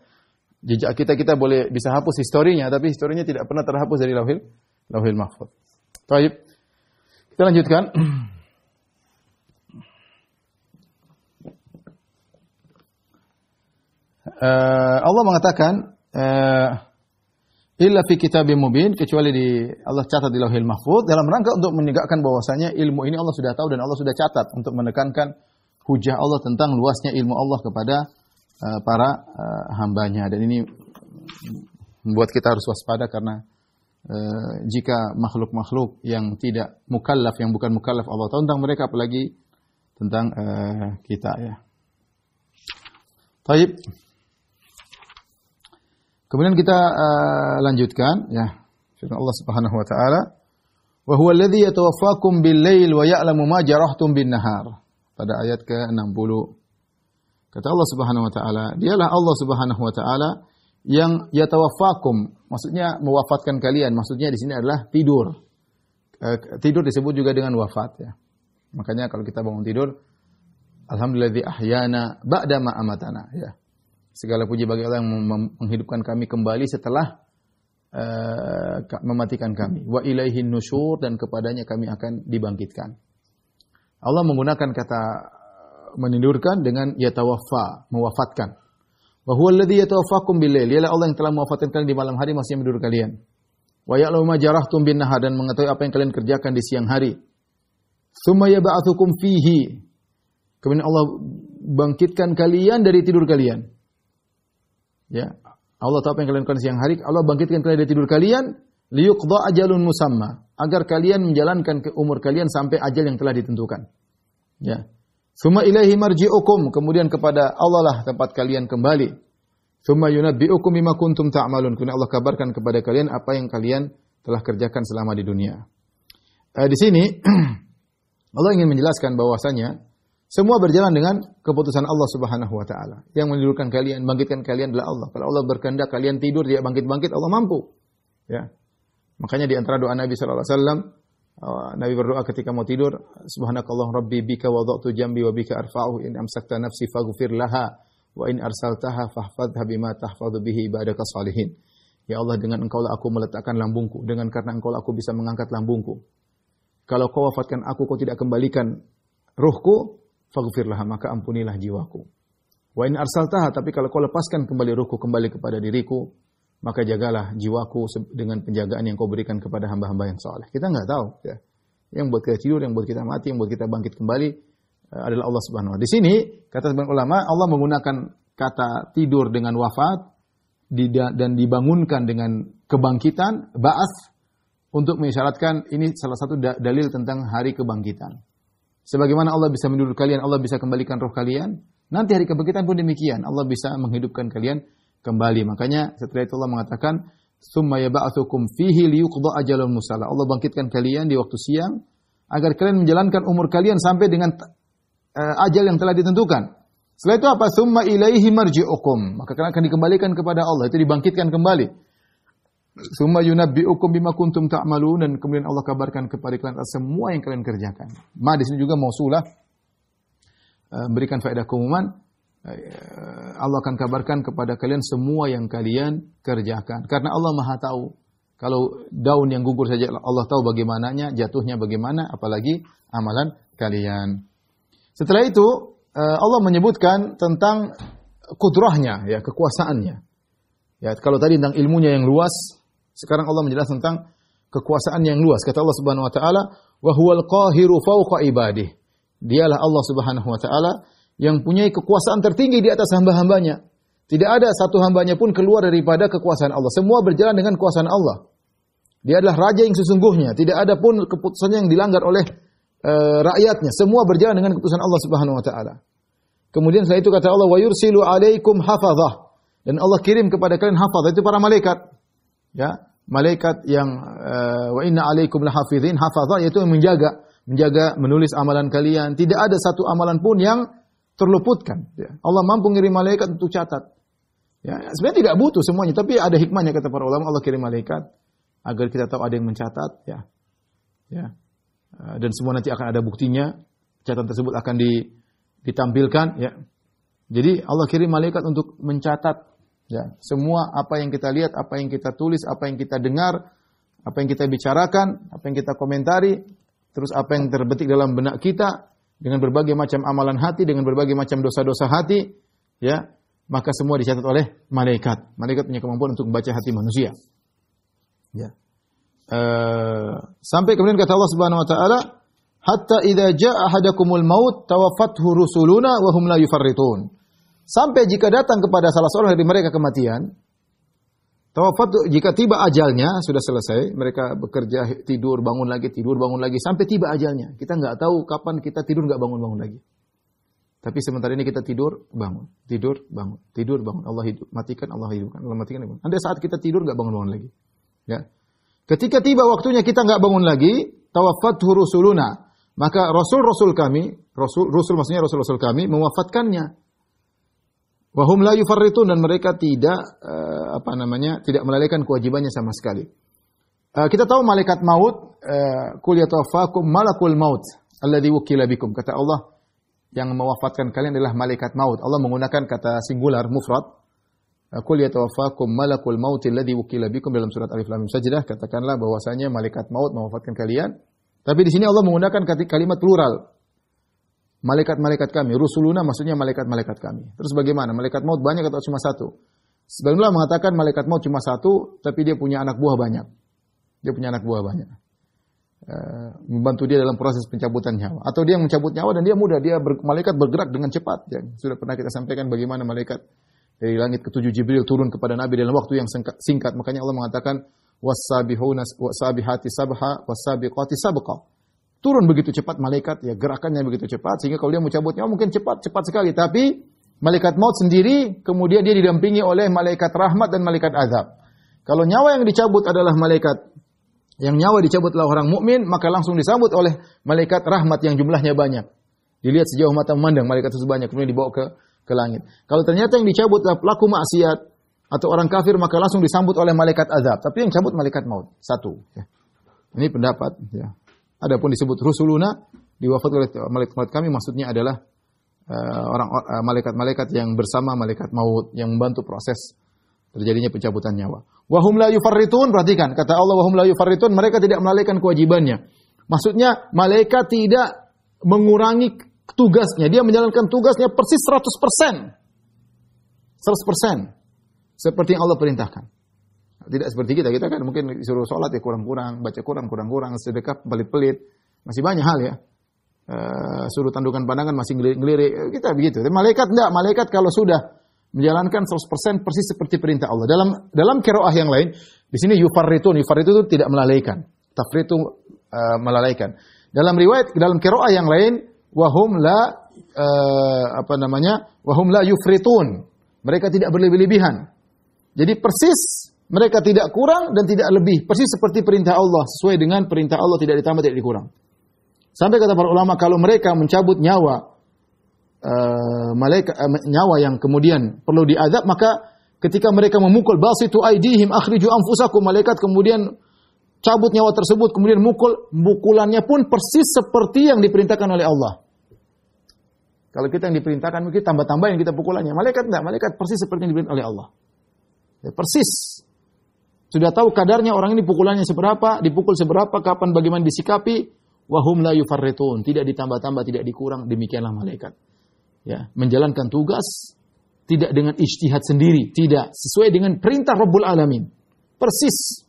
jejak kita bisa hapus historinya, tapi historinya tidak pernah terhapus dari Lauhil Mahfuz. Baik. Kita lanjutkan. Allah mengatakan illa fi kitabim mubin, kecuali Allah catat di Lauhil Mahfuz dalam rangka untuk menegakkan bahwasanya ilmu ini Allah sudah tahu dan Allah sudah catat untuk menekankan hujah Allah tentang luasnya ilmu Allah kepada para hambanya. Dan ini membuat kita harus waspada karena jika makhluk-makhluk yang tidak mukallaf, yang bukan mukallaf, Allah tahu tentang mereka, apalagi tentang kita ya. Baik. Kemudian kita lanjutkan ya. Firman Allah Subhanahu wa taala, "Wa huwa alladhi yatawaffakum bil-lail wa ya'lamu ma jarahtum bin-nahar." Pada ayat ke-60. Kata Allah Subhanahu wa taala, dialah Allah Subhanahu wa taala yang yatawaffakum, maksudnya mewafatkan kalian. Maksudnya di sini adalah tidur. Tidur disebut juga dengan wafat ya. Makanya kalau kita bangun tidur, alhamdulilladzi ahyana ba'da ma amatana ya. Segala puji bagi Allah yang menghidupkan kami kembali setelah mematikan kami. Wa ilaihin nusyur, dan kepadanya kami akan dibangkitkan. Allah menggunakan kata menidurkan dengan yatawaffa, mewafatkan. Wa huwa alladhi yatawaffakum bil-lail, dialah Allah yang telah mewafatkan kalian di malam hari, maksudnya mentidur kalian. Wa ya'lamu ma jarahtum bin-nahar, dan mengetahui apa yang kalian kerjakan di siang hari. Tsumma yab'atsukum fihi, kemudian Allah bangkitkan kalian dari tidur kalian. Ya, Allah tahu apa yang kalian lakukan siang hari, Allah bangkitkan kalian dari tidur kalian, liyuqda ajalun musamma, agar kalian menjalankan umur kalian sampai ajal yang telah ditentukan. Ya. Tsumma ilaihi marji'ukum, kemudian kepada Allah lah tempat kalian kembali. Tsumma yunabbi'ukum bima kuntum ta'malun, kemudian Allah kabarkan kepada kalian apa yang kalian telah kerjakan selama di dunia. Di sini Allah ingin menjelaskan bahwasanya semua berjalan dengan keputusan Allah Subhanahu wa taala. Yang menidurkan kalian, bangkitkan kalian adalah Allah. Kalau Allah berkehendak kalian tidur, dia bangkit-bangkit, Allah mampu. Ya. Makanya di antara doa Nabi sallallahu alaihi wasallam, Nabi berdoa ketika mau tidur, subhanakallah rabbi bika wada'tu jambi wa bika arfa'u, in amsakta nafsi faghfir laha wa in arsaltaha fahfadha bima tahfadhu bihi ibadaka salihin. Ya Allah, dengan Engkaulah aku meletakkan lambungku, dengan karena Engkaulah aku bisa mengangkat lambungku. Kalau Kau wafatkan aku, Kau tidak kembalikan ruhku, faghfirlah, maka ampunilah jiwaku. Wa in arsaltaha, tapi kalau Kau lepaskan kembali ruhku, kembali kepada diriku, maka jagalah jiwaku dengan penjagaan yang Kau berikan kepada hamba-hamba yang saleh. Kita enggak tahu ya. Yang buat kita tidur, yang buat kita mati, yang buat kita bangkit kembali adalah Allah Subhanahu wa taala. Di sini kata sebagian ulama, Allah menggunakan kata tidur dengan wafat dan dibangunkan dengan kebangkitan, ba'ats, untuk mengisyaratkan ini salah satu dalil tentang hari kebangkitan. Sebagaimana Allah bisa mentidur kalian, Allah bisa kembalikan roh kalian. Nanti hari kebangkitan pun demikian. Allah bisa menghidupkan kalian kembali. Makanya setelah itu Allah mengatakan, "Tsumma yab'atsukum fihi liyuqda ajalun musamma." Allah bangkitkan kalian di waktu siang agar kalian menjalankan umur kalian sampai dengan ajal yang telah ditentukan. Setelah itu apa? Tsumma ilaihi marji'ukum. Maka kalian akan dikembalikan kepada Allah, itu dibangkitkan kembali. Tsumma yunabbi'ukum bima kuntum ta'malun, dan kemudian Allah kabarkan kepada kalian semua yang kalian kerjakan. Ma di sini juga mausulah, berikan faedah keumuman. Allah akan kabarkan kepada kalian semua yang kalian kerjakan. Karena Allah Maha tahu. Kalau daun yang gugur saja Allah tahu bagaimananya, jatuhnya bagaimana, apalagi amalan kalian. Setelah itu Allah menyebutkan tentang kudrahnya, ya, kekuasaannya. Ya, kalau tadi tentang ilmunya yang luas, sekarang Allah menjelaskan tentang kekuasaan yang luas. Kata Allah Subhanahu wa taala, "Wa huwal qahiru fawqa ibadihi." Dialah Allah Subhanahu wa taala yang punya kekuasaan tertinggi di atas hamba-hambanya. Tidak ada satu hambanya pun keluar daripada kekuasaan Allah. Semua berjalan dengan kekuasaan Allah. Dia adalah raja yang sesungguhnya. Tidak ada pun keputusannya yang dilanggar oleh rakyatnya. Semua berjalan dengan keputusan Allah Subhanahu wa taala. Kemudian setelah itu kata Allah, "Wa yursilu 'alaikum hafazah." Dan Allah kirim kepada kalian hafazah, itu para malaikat. Ya, malaikat yang wa inna 'alaikum lahafizin, hafazah yaitu yang menjaga, menulis amalan kalian. Tidak ada satu amalan pun yang terluputkan. Ya. Allah mampu mengirim malaikat untuk catat. Ya, sebenarnya tidak butuh semuanya, tapi ada hikmahnya kata para ulama. Allah kirim malaikat agar kita tahu ada yang mencatat. Ya. Ya. Dan semua nanti akan ada buktinya. Catatan tersebut akan ditampilkan. Ya. Jadi Allah kirim malaikat untuk mencatat, ya, semua apa yang kita lihat, apa yang kita tulis, apa yang kita dengar, apa yang kita bicarakan, apa yang kita komentari, terus apa yang terbetik dalam benak kita dengan berbagai macam amalan hati, dengan berbagai macam dosa-dosa hati, ya, maka semua dicatat oleh malaikat. Malaikat punya kemampuan untuk membaca hati manusia. Ya. Sampai kemudian kata Allah Subhanahu wa taala, hatta idza jaa ahadakumul maut tawaffathu rusuluna wa hum la yufarritun. Sampai jika datang kepada salah seorang dari mereka kematian, tawaffat, jika tiba ajalnya, sudah selesai, mereka bekerja, tidur, bangun lagi, sampai tiba ajalnya. Kita nggak tahu kapan kita tidur nggak bangun-bangun lagi. Tapi sementara ini kita tidur, bangun, tidur, bangun, tidur, bangun. Allah hidup, matikan, Allah hidupkan, Allah matikan. Ada saat kita tidur nggak bangun-bangun lagi. Ya. Ketika tiba waktunya kita nggak bangun lagi, tawaffathu rusuluna, maka rasul-rasul kami, rasul maksudnya rasul-rasul kami mewafatkannya. Wa hum la yufarritun, dan mereka tidak tidak melalaikan kewajibannya sama sekali. Kita tahu malaikat maut, qul yatawaffakum malakul maut alladzi wukila bikum. Kata Allah, yang mewafatkan kalian adalah malaikat maut. Allah menggunakan kata singular mufrad. Qul yatawaffakum malakul maut alladzi wukila bikum dalam surat Alif Lam Mim Sajdah. Katakanlah bahwasanya malaikat maut mewafatkan kalian. Tapi di sini Allah menggunakan kalimat plural. Malaikat-malaikat kami, rusuluna maksudnya malaikat-malaikat kami. Terus bagaimana? Malaikat maut banyak atau cuma satu? Sebenarnya mengatakan malaikat maut cuma satu, tapi dia punya anak buah banyak. Dia punya anak buah banyak. Membantu dia dalam proses pencabutan nyawa. Atau dia mencabut nyawa dan dia mudah, malaikat bergerak dengan cepat. Ya, sudah pernah kita sampaikan bagaimana malaikat dari langit ke-7 Jibril turun kepada Nabi dalam waktu yang singkat. Makanya Allah mengatakan was-sabihuna was-sabihati sabha was-sabiqati sabqa. Turun begitu cepat malaikat, ya, gerakannya begitu cepat sehingga kalau dia mau cabut nyawa mungkin cepat sekali. Tapi malaikat maut sendiri kemudian dia didampingi oleh malaikat rahmat dan malaikat azab. Kalau nyawa yang dicabut adalah nyawa dicabut adalah orang mukmin, maka langsung disambut oleh malaikat rahmat yang jumlahnya banyak. Dilihat sejauh mata memandang malaikat itu banyak, kemudian dibawa ke langit. Kalau ternyata yang dicabut adalah pelaku maksiat atau orang kafir, maka langsung disambut oleh malaikat azab. Tapi yang cabut malaikat maut satu. Ya. Ini pendapat. Ya. Adapun disebut rusuluna, diwafat oleh malaikat kami, maksudnya adalah malaikat-malaikat yang bersama malaikat maut yang membantu proses terjadinya pencabutan nyawa. Wa hum la yufarritun, perhatikan kata Allah, wa hum la yufarritun, mereka tidak melalaikan kewajibannya. Maksudnya malaikat tidak mengurangi tugasnya, dia menjalankan tugasnya persis 100%. 100%. Seperti yang Allah perintahkan. Tidak seperti kita kan mungkin disuruh sholat ya kurang-kurang, baca Quran kurang-kurang, sedekah pelit-pelit, masih banyak hal ya. Suruh tandukkan pandangan masih ngelirik, kita begitu. Tapi malaikat enggak, malaikat kalau sudah menjalankan 100% persis seperti perintah Allah. Dalam qiraah yang lain, di sini yufarritun itu tidak melalaikan. Tafritu melalaikan. Dalam qiraah yang lain, wahum la yufritun. Mereka tidak berlebih-lebihan. Jadi persis mereka tidak kurang dan tidak lebih. Persis seperti perintah Allah. Sesuai dengan perintah Allah, tidak ditambah, tidak dikurang. Sampai kata para ulama, kalau mereka mencabut nyawa malaikat, nyawa yang kemudian perlu diazab, maka ketika mereka memukul basitu aidihim akhriju anfusakum, malaikat kemudian cabut nyawa tersebut, kemudian mukulannya pun persis seperti yang diperintahkan oleh Allah. Kalau kita yang diperintahkan, mungkin tambah-tambahin kita pukulannya. Malaikat enggak, malaikat persis seperti yang diperintahkan oleh Allah. Ya, persis. Sudah tahu kadarnya orang ini pukulannya seberapa, dipukul seberapa, kapan, bagaimana disikapi. Wahum la yufarritun, tidak ditambah-tambah, tidak dikurang. Demikianlah malaikat. Ya, menjalankan tugas tidak dengan ijtihad sendiri, tidak sesuai dengan perintah Rabbul Alamin. Persis.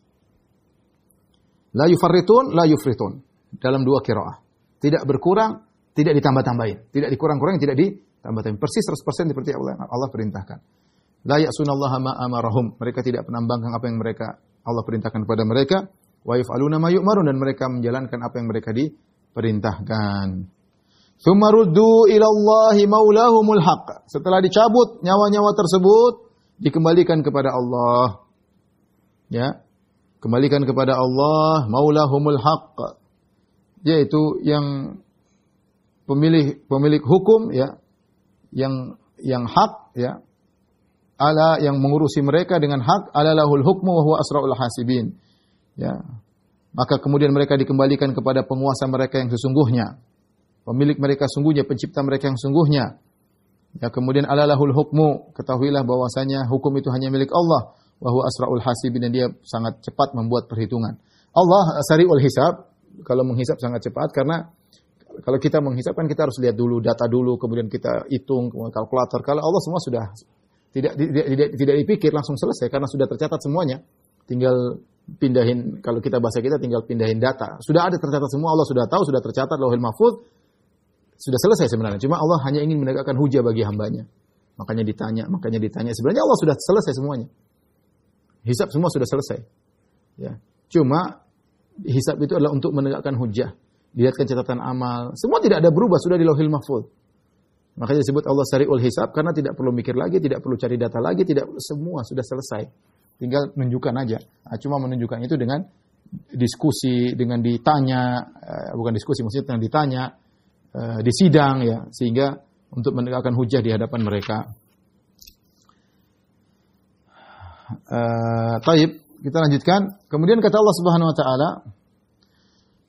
La yufarritun, la yufritun. Dalam dua qiraah. Tidak berkurang, tidak ditambah-tambahin. Tidak dikurang-kurangin, tidak ditambah-tambahin. Persis 100% seperti Allah perintahkan. La ya'sunallaha ma amarahum. Mereka tidak menambahkan apa yang Allah perintahkan kepada mereka. Wa yaf'aluna ma yu'marun, dan mereka menjalankan apa yang mereka diperintahkan. Tsumma ruddu ila Allahi maulahumul haqq. Setelah dicabut nyawa-nyawa tersebut, dikembalikan kepada Allah. Ya. Kembalikan kepada Allah maulahumul haqq. Yaitu yang pemilik hukum, ya, yang hak, ya, ala yang mengurusi mereka dengan hak, ala lahul hukmu wa huwa asraul hasibin, ya. Maka kemudian mereka dikembalikan kepada penguasa mereka yang sesungguhnya, pemilik mereka sungguhnya, pencipta mereka yang sungguhnya, ya. Kemudian ala lahul hukmu, ketahuilah bahwasanya hukum itu hanya milik Allah, wa huwa asraul hasibin, dan dia sangat cepat membuat perhitungan. Allah sari'ul hisab, kalau menghisab sangat cepat, karena kalau kita menghisap kan kita harus lihat dulu data dulu, kemudian kita hitung kemudian kalkulator. Kalau Allah semua sudah tidak dipikir, langsung selesai karena sudah tercatat semuanya. Tinggal pindahin, kalau kita bahasa kita tinggal pindahin data. Sudah ada tercatat semua, Allah sudah tahu, sudah tercatat Lauhul Mahfuz. Sudah selesai sebenarnya. Cuma Allah hanya ingin menegakkan hujah bagi hambanya. Makanya ditanya. Sebenarnya Allah sudah selesai semuanya. Hisab semua sudah selesai. Ya. Cuma hisab itu adalah untuk menegakkan hujah. Dilihatkan catatan amal, semua tidak ada berubah, sudah di Lauhil Mahfuz. Makanya disebut Allah sari'ul hisab, karena tidak perlu mikir lagi, tidak perlu cari data lagi, semua sudah selesai. Tinggal menunjukkan aja. Nah, cuma menunjukkan itu dengan diskusi, dengan ditanya, bukan diskusi, maksudnya dengan ditanya, di sidang, ya, sehingga untuk menegakkan hujah di hadapan mereka. Taib, kita lanjutkan. Kemudian kata Allah Subhanahu wa taala,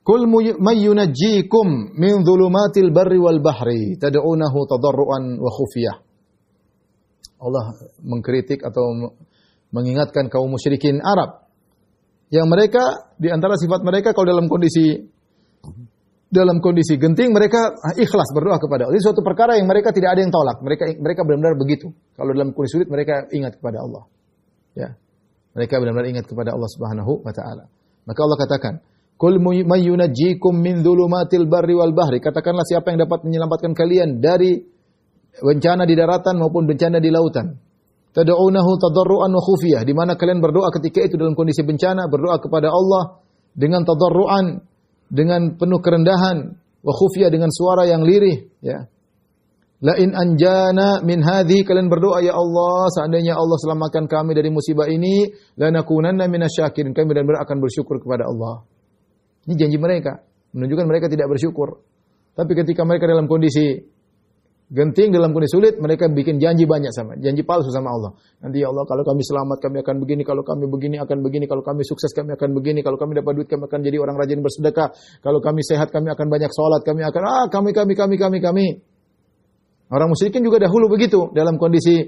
Kul may yunajjikum min dhulumatil barri wal bahri tad'unahu tadarruan wa khufiyah. Allah mengkritik atau mengingatkan kaum musyrikin Arab yang mereka, di antara sifat mereka kalau dalam kondisi genting mereka ikhlas berdoa kepada Allah. Ini suatu perkara yang mereka tidak ada yang tolak. Mereka benar-benar begitu. Kalau dalam kondisi sulit mereka ingat kepada Allah. Ya. Mereka benar-benar ingat kepada Allah Subhanahu wa taala. Maka Allah katakan, Kul may yunajjikum min dhulumatil barri wal bahri. Katakanlah siapa yang dapat menyelamatkan kalian dari bencana di daratan maupun bencana di lautan. Tad'unahu tadarruan wa khufiyah, di mana kalian berdoa ketika itu dalam kondisi bencana, berdoa kepada Allah dengan tadarruan, dengan penuh kerendahan, wa khufiyah, dengan suara yang lirih, ya. La in anjana min hadhi, kalian berdoa, ya Allah, seandainya Allah selamatkan kami dari musibah ini, lanakunanna minasyakirin, kami benar-benar akan bersyukur kepada Allah. Ini janji mereka, menunjukkan mereka tidak bersyukur. Tapi ketika mereka dalam kondisi genting, dalam kondisi sulit, mereka bikin janji banyak janji palsu sama Allah. Nanti ya Allah, kalau kami selamat kami akan begini, kalau kami begini akan begini, kalau kami sukses kami akan begini, kalau kami dapat duit kami akan jadi orang rajin bersedekah, kalau kami sehat kami akan banyak sholat, kami akan kami. Orang musyrikin juga dahulu begitu, dalam kondisi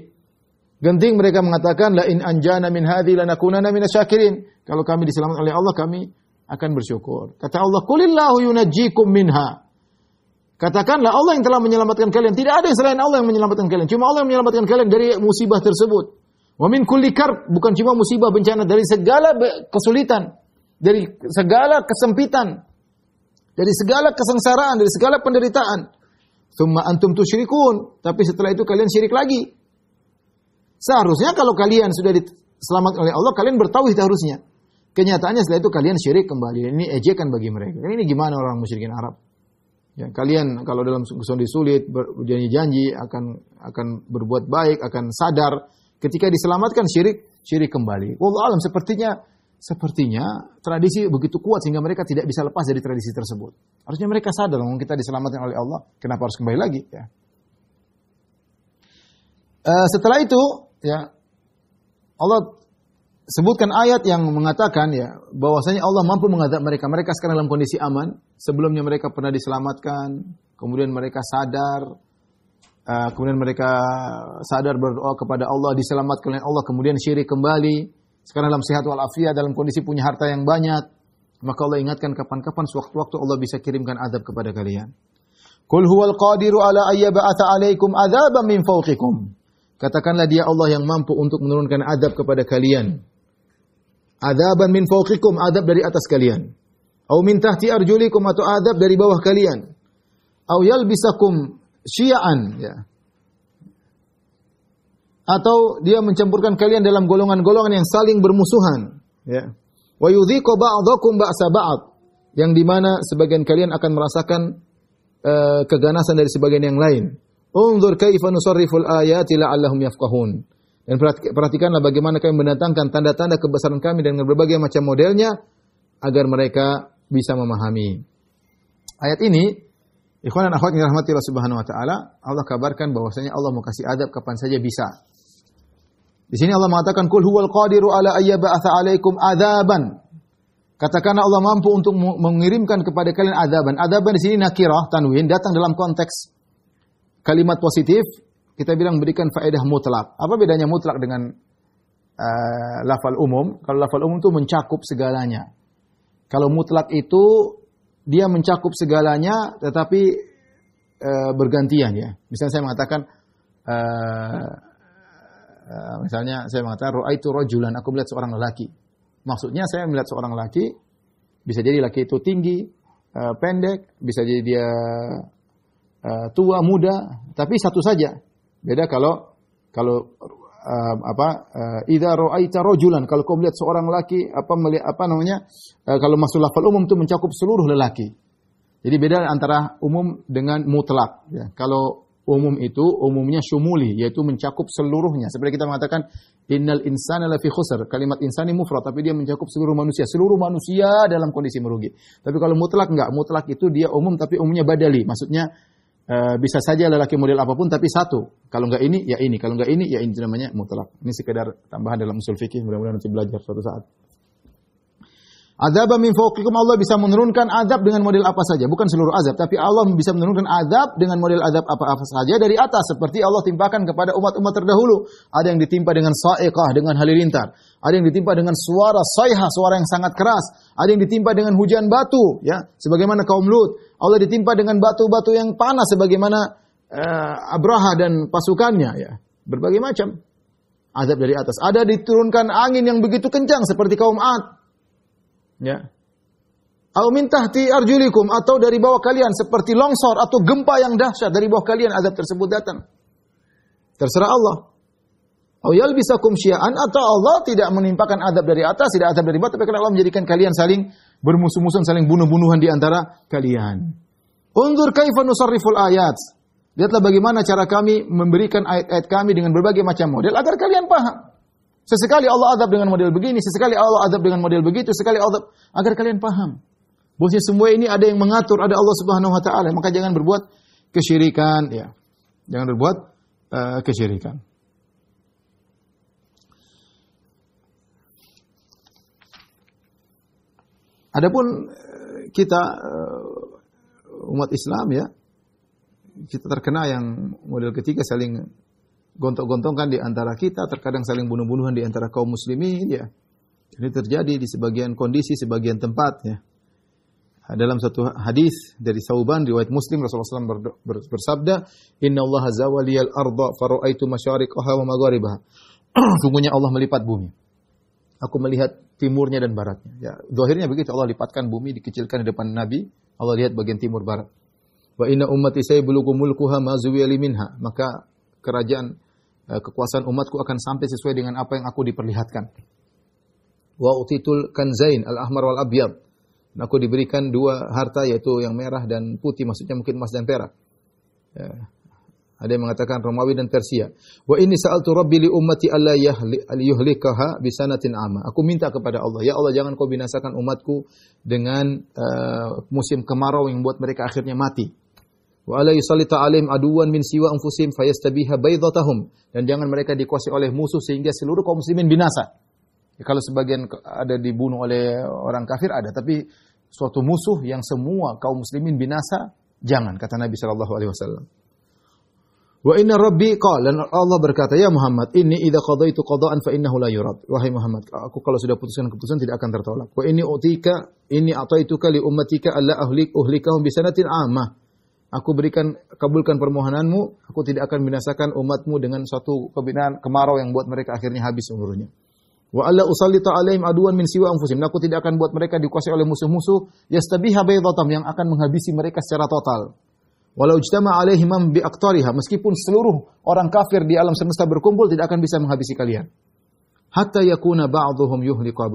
genting mereka mengatakan la in anjana min hadhi lanakunanna minasyakirin. Kalau kami diselamatkan oleh Allah kami akan bersyukur. Kata Allah, Qulillahu yunajjikum minha. Katakanlah Allah yang telah menyelamatkan kalian. Tidak ada yang selain Allah yang menyelamatkan kalian. Cuma Allah yang menyelamatkan kalian dari musibah tersebut. Wa min kulli karb, bukan cuma musibah bencana, dari segala kesulitan, dari segala kesempitan, dari segala kesengsaraan, dari segala penderitaan. Tsumma antum tusyrikun, tapi setelah itu kalian syirik lagi. Seharusnya kalau kalian sudah diselamatkan oleh Allah, kalian bertauhid harusnya. Kenyataannya setelah itu kalian syirik kembali. Ini ejekan bagi mereka. Ini gimana orang musyrikin Arab? Ya, kalian kalau dalam kondisi sulit berjanji-janji akan berbuat baik, akan sadar. Ketika diselamatkan syirik kembali. Wallahu alam, sepertinya sepertinya tradisi begitu kuat sehingga mereka tidak bisa lepas dari tradisi tersebut. Harusnya mereka sadar, kalau kita diselamatkan oleh Allah, kenapa harus kembali lagi? Ya. Setelah itu, ya Allah sebutkan ayat yang mengatakan ya bahwasanya Allah mampu mengadab mereka. Mereka sekarang dalam kondisi aman. Sebelumnya mereka pernah diselamatkan, kemudian mereka sadar, berdoa kepada Allah, diselamatkan oleh Allah, kemudian syirik kembali. Sekarang dalam sehat walafiat, dalam kondisi punya harta yang banyak. Maka Allah ingatkan kapan-kapan sewaktu-waktu Allah bisa kirimkan azab kepada kalian. Qul huwal qadiru ala ayyaba'atha 'alaikum adzaban min fawqikum. Katakanlah dia Allah yang mampu untuk menurunkan azab kepada kalian. Adzaban min fawqikum, azab dari atas kalian. Au min tahti arjulikum, atau azab dari bawah kalian. Au yalbisakum syi'an, ya. Atau dia mencampurkan kalian dalam golongan-golongan yang saling bermusuhan, ya. Wa yudhiqu ba'dakum ba'sa ba'd, yang di mana sebagian kalian akan merasakan keganasan dari sebagian yang lain. Unzur kaifa nusarriful ayati la'allahum yafqahun. Dan perhatikanlah bagaimana kami mendatangkan tanda-tanda kebesaran kami dengan berbagai macam modelnya agar mereka bisa memahami. Ayat ini, ikhwan dan akhwat yang dirahmati Allah Subhanahu wa taala, Allah kabarkan bahwasanya Allah mau kasih adab kapan saja bisa. Di sini Allah mengatakan kul huwal qadiru ala ayyaba'atha 'alaikum adzaban. Katakanlah Allah mampu untuk mengirimkan kepada kalian adzaban. Adzaban di sini nakirah tanwin, datang dalam konteks kalimat positif, kita bilang berikan faedah mutlak. Apa bedanya mutlak dengan lafal umum? Kalau lafal umum itu mencakup segalanya. Kalau mutlak itu dia mencakup segalanya, tetapi bergantian ya. Misalnya saya mengatakan, ra'aitu rajulan, aku melihat seorang lelaki. Maksudnya saya melihat seorang lelaki, bisa jadi lelaki itu tinggi, pendek, bisa jadi dia tua, muda, tapi satu saja. Beda kalau idza ra'aita rajulan, kalau kau melihat seorang laki, kalau masuk lafal umum itu mencakup seluruh lelaki. Jadi beda antara umum dengan mutlak, ya. Kalau umum itu umumnya syumuli, yaitu mencakup seluruhnya. Seperti kita mengatakan innal insana lafi khusr, kalimat insani mufrad, tapi dia mencakup seluruh manusia dalam kondisi merugi. Tapi kalau mutlak enggak, mutlak itu dia umum tapi umumnya badali, maksudnya bisa saja lelaki model apapun tapi satu. Kalau enggak ini, ya ini. Kalau enggak ini, ya ini, namanya mutlak. Ini sekedar tambahan dalam usul fikih, mudah-mudahan nanti belajar suatu saat. Adzab min fawqikum, Allah bisa menurunkan azab dengan model apa saja, bukan seluruh azab, tapi Allah bisa menurunkan azab dengan model azab apa-apa saja dari atas, seperti Allah timpakan kepada umat-umat terdahulu. Ada yang ditimpa dengan sa'iqah, dengan halilintar. Ada yang ditimpa dengan suara sayhah, suara yang sangat keras. Ada yang ditimpa dengan hujan batu, ya, sebagaimana kaum Lut. Allah ditimpa dengan batu-batu yang panas sebagaimana Abraha dan pasukannya, ya. Berbagai macam azab dari atas. Ada diturunkan angin yang begitu kencang seperti kaum Ad. Ya. Au min tahti arjulikum, atau dari bawah kalian seperti longsor atau gempa yang dahsyat dari bawah kalian azab tersebut datang. Terserah Allah. Au yalbisakum syi'an, atau Allah tidak menimpakan azab dari atas, tidak azab dari bawah, tapi karena Allah menjadikan kalian saling bermusuh-musuhan, saling bunuh-bunuhan di antara kalian. Unzur kaifa nusarriful ayat. Lihatlah bagaimana cara kami memberikan ayat-ayat kami dengan berbagai macam model agar kalian paham. Sesekali Allah azab dengan model begini, sesekali Allah azab dengan model begitu, sekali azab, agar kalian paham. Bahwasanya semua ini ada yang mengatur, ada Allah Subhanahu wa taala, maka jangan berbuat kesyirikan, ya. Jangan berbuat kesyirikan. Adapun kita umat Islam, ya, kita terkena yang model ketiga, saling gontok-gontongkan di antara kita, terkadang saling bunuh-bunuhan di antara kaum muslimin, ya. Ini terjadi di sebagian kondisi, sebagian tempat, ya. Dalam satu hadis dari Sauban riwayat Muslim, Rasulullah SAW bersabda, "Inna Allah zawaliyal arda fara'aitu masyariqaha wa magharibaha." Sungguhnya Allah melipat bumi. Aku melihat timurnya dan baratnya. Ya, zahirnya begitu, Allah lipatkan bumi, dikecilkan di depan Nabi, Allah lihat bagian timur barat. Wa inna ummati sayablugu mulkuha ma zuwiyali minha. Maka kerajaan kekuasaan umatku akan sampai sesuai dengan apa yang aku diperlihatkan. Wa utitul kanzain al-ahmar wal abyad. Aku diberikan dua harta, yaitu yang merah dan putih, maksudnya mungkin emas dan perak. Ya. Ada yang mengatakan Romawi dan Persia. Wa inni sa'altu rabbi li ummati alla yuhlikaha bisanatin amma. Aku minta kepada Allah, ya Allah jangan kau binasakan umatku dengan musim kemarau yang membuat mereka akhirnya mati. Wa alla yusallita alaihim aduwan min siwa anfusihim fayastabiha baydatahum. Dan jangan mereka dikuasai oleh musuh sehingga seluruh kaum muslimin binasa. Ya, kalau sebagian ada dibunuh oleh orang kafir ada, tapi suatu musuh yang semua kaum muslimin binasa, jangan, kata Nabi sallallahu alaihi wasallam. Wa inna rabbi qala, dan Allah berkata, ya Muhammad, inni idza qadaitu qada'an fa innahu la yurad. Wahai Muhammad, aku kalau sudah putuskan keputusan tidak akan tertolak. Wa inni a'taituka li ummatika alla uhlikahum bi sanatin 'ammah. Aku kabulkan permohonanmu, aku tidak akan binasakan umatmu dengan suatu kebinaan kemarau yang buat mereka akhirnya habis seluruhnya. Wa alla usallita 'alaihim aduwan min siwa anfusihim. Aku tidak akan buat mereka dikuasai oleh musuh-musuh yastabiha baydatam, yang akan menghabisi mereka secara total. Walau ijtama alaihim bi aqtariha, meskipun seluruh orang kafir di alam semesta berkumpul tidak akan bisa menghabisi kalian. Hatta yakuna ba'dhuhum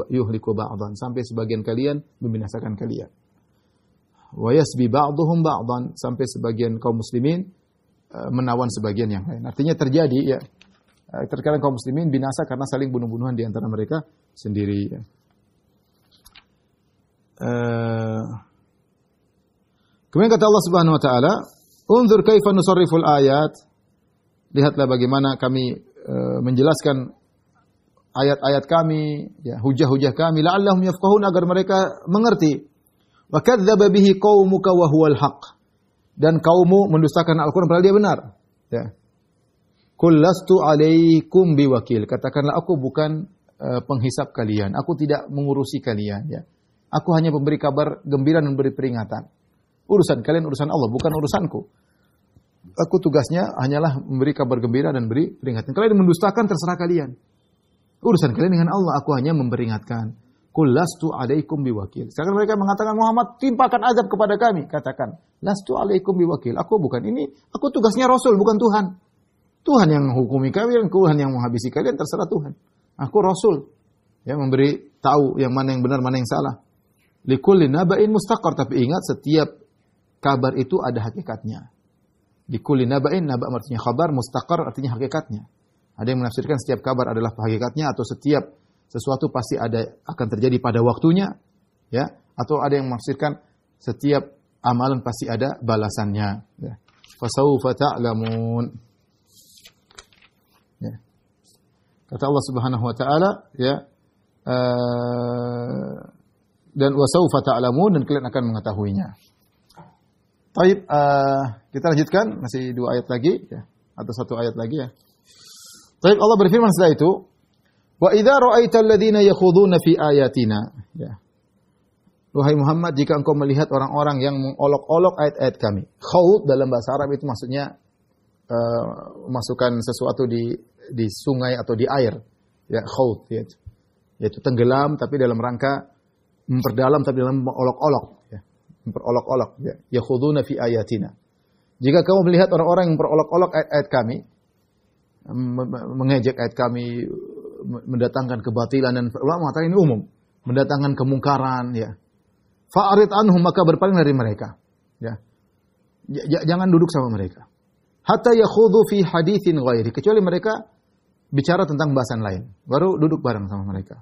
yuhliku ba'dhan, sampai sebagian kalian membinasakan kalian. Wa yasbi ba'dhuhum ba'dhan, sampai sebagian kaum muslimin menawan sebagian yang lain. Artinya terjadi ya, terkadang kaum muslimin binasa karena saling bunuh-bunuhan di antara mereka sendiri ya. Kemudian kata Allah Subhanahu wa taala, "Unzur kaifa nusarriful ayat." Lihatlah bagaimana kami menjelaskan ayat-ayat kami, ya, hujah-hujah kami, la'allahum yafqahun, agar mereka mengerti. Wa kadzdzaba bihi qaumuka wa huwal haqq. Dan kaummu mendustakan Al-Qur'an padahal dia benar, ya. Qul lastu 'alaikum biwakil. Katakanlah aku bukan penghisap kalian, aku tidak mengurusi kalian, ya. Aku hanya memberi kabar gembira dan beri peringatan. Urusan kalian urusan Allah, bukan urusanku. Aku tugasnya hanyalah memberi kabar gembira dan beri peringatan. Kalian mendustakan terserah kalian. Urusan kalian dengan Allah, aku hanya memperingatkan. Qul lastu 'alaikum biwakil. Sekarang mereka mengatakan, Muhammad timpakan azab kepada kami. Katakan, lastu 'alaikum biwakil. Aku bukan ini, aku tugasnya Rasul, bukan Tuhan. Tuhan yang menghukumi kalian, Tuhan yang menghabisi kalian, terserah Tuhan. Aku Rasul, yang memberi tahu yang mana yang benar, mana yang salah. Likulli naba'in mustaqar, tapi ingat setiap kabar itu ada hakikatnya. Likulli naba'in, naba' artinya khabar, mustaqar artinya hakikatnya. Ada yang menafsirkan setiap kabar adalah hakikatnya, atau setiap sesuatu pasti akan terjadi pada waktunya, ya. Atau ada yang menafsirkan setiap amalan pasti ada balasannya, ya. Fasawfa ta'lamun. Ya. Kata Allah Subhanahu wa taala, ya, dan wasawfa ta'lamun, dan kalian akan mengetahuinya. Baik, kita lanjutkan, masih 2 ayat lagi, ya, atau 1 ayat lagi ya. Baik, Allah berfirman setelah itu, wa idza ra'aital ladzina yakhuduna fi ayatina, ya. Wahai Muhammad, jika engkau melihat orang-orang yang mengolok-olok ayat-ayat kami. Khawd dalam bahasa Arab itu maksudnya masukkan sesuatu di sungai atau di air, ya, khawd, ya. Yaitu tenggelam tapi dalam rangka memperdalam, tapi dalam mengolok-olok, ya. Memperolok-olok, ya. Yakhuduna fi ayatina. Jika kamu melihat orang-orang yang memperolok-olok ayat-ayat kami, mengejek ayat kami, mendatangkan kebatilan, dan ulama mengatakan ini umum, mendatangkan kemungkaran, ya. Fa'arid anhum, maka berpaling dari mereka, ya. Jangan duduk sama mereka. Hatta yakhudhu fi haditsin ghairi, kecuali mereka bicara tentang bahasan lain, baru duduk bareng sama mereka.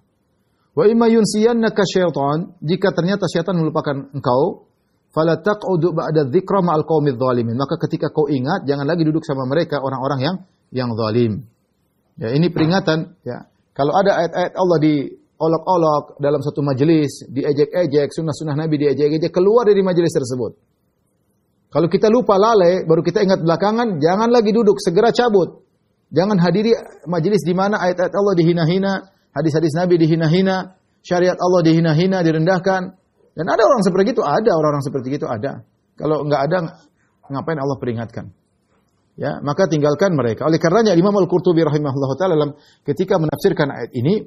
Wa imma yunsiyannaka syaitan, jika ternyata syaitan melupakan engkau, fala taq'udu ba'da dzikra ma'al qaumidz zalimin, maka ketika kau ingat jangan lagi duduk sama mereka orang-orang yang zalim. Ya, ini peringatan, ya. Kalau ada ayat-ayat Allah diolok-olok dalam satu majelis, diejek-ejek, sunnah-sunnah Nabi diejek-ejek, keluar dari majelis tersebut. Kalau kita lupa, lalai, baru kita ingat belakangan, jangan lagi duduk, segera cabut. Jangan hadiri majelis di mana ayat-ayat Allah dihina-hina, hadis-hadis Nabi dihina-hina, syariat Allah dihina-hina, direndahkan. Dan ada orang seperti itu, ada orang-orang seperti itu, ada. Kalau enggak ada, ngapain Allah peringatkan? Ya, maka tinggalkan mereka. Oleh karenanya Imam Al-Qurtubi rahimahullah ta'ala ketika menafsirkan ayat ini,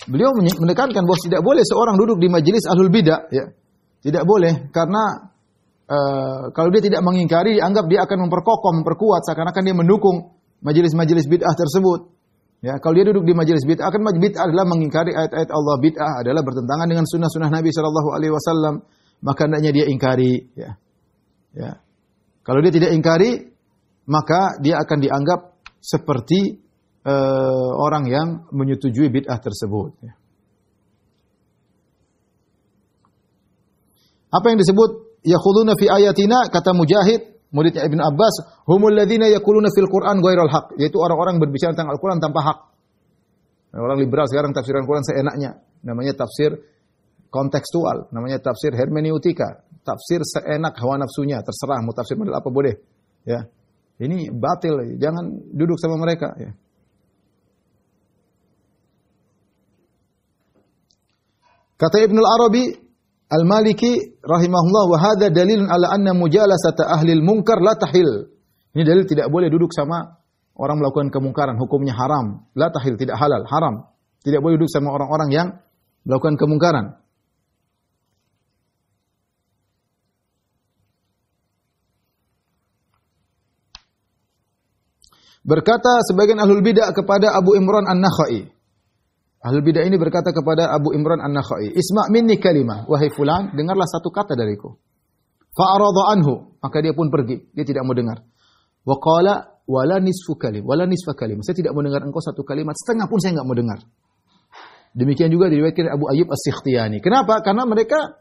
beliau menekankan bahwa tidak boleh seorang duduk di majelis ahlul bidah, ya. Tidak boleh, karena kalau dia tidak mengingkari, dianggap dia akan memperkokoh, memperkuat, seakan-akan dia mendukung majelis-majelis bid'ah tersebut. Ya, kalau dia duduk di majelis bid'ah, kan bid'ah adalah mengingkari ayat-ayat Allah, bid'ah adalah bertentangan dengan sunnah-sunnah Nabi sallallahu alaihi wasallam, maka hendaknya dia ingkari, ya. Ya. Kalau dia tidak ingkari, maka dia akan dianggap seperti orang yang menyetujui bid'ah tersebut. Apa yang disebut yakhuduna fi ayatina, kata Mujahid, muridnya Ibn Abbas, humul ladzina yaquluna fil Qur'an ghairal haq, yaitu orang-orang berbicara tentang Al-Qur'an tanpa hak. Orang liberal sekarang tafsiran Al-Qur'an seenaknya, namanya tafsir kontekstual, namanya tafsir hermeneutika, tafsir seenak hawa nafsunya, terserah mau tafsir model apa boleh. Ya. Ini batil, jangan duduk sama mereka, ya. Kata Ibnu Al-Arabi Al-Maliki rahimahullah, wa hadza dalilun ala anna mujalasata ahli al-munkar la tahil. Ini dalil tidak boleh duduk sama orang melakukan kemungkaran, hukumnya haram. La tahil, tidak halal, haram. Tidak boleh duduk sama orang-orang yang melakukan kemungkaran. Berkata sebagian ahlul bidah kepada Abu Imran An-Nakhai. Ahlul bidah ini berkata kepada Abu Imran An-Nakhai, "Isma' minni kalimah, wahai fulan, dengarlah satu kata dariku." Fa'arada anhu, maka dia pun pergi, dia tidak mau dengar. Wa qala wala nisfu kalim, wala nisfa kalim. Saya tidak mau dengar engkau satu kalimat, setengah pun saya enggak mau dengar. Demikian juga diriwayatkan Abu Ayyub As-Sikhtiyani. Kenapa? Karena mereka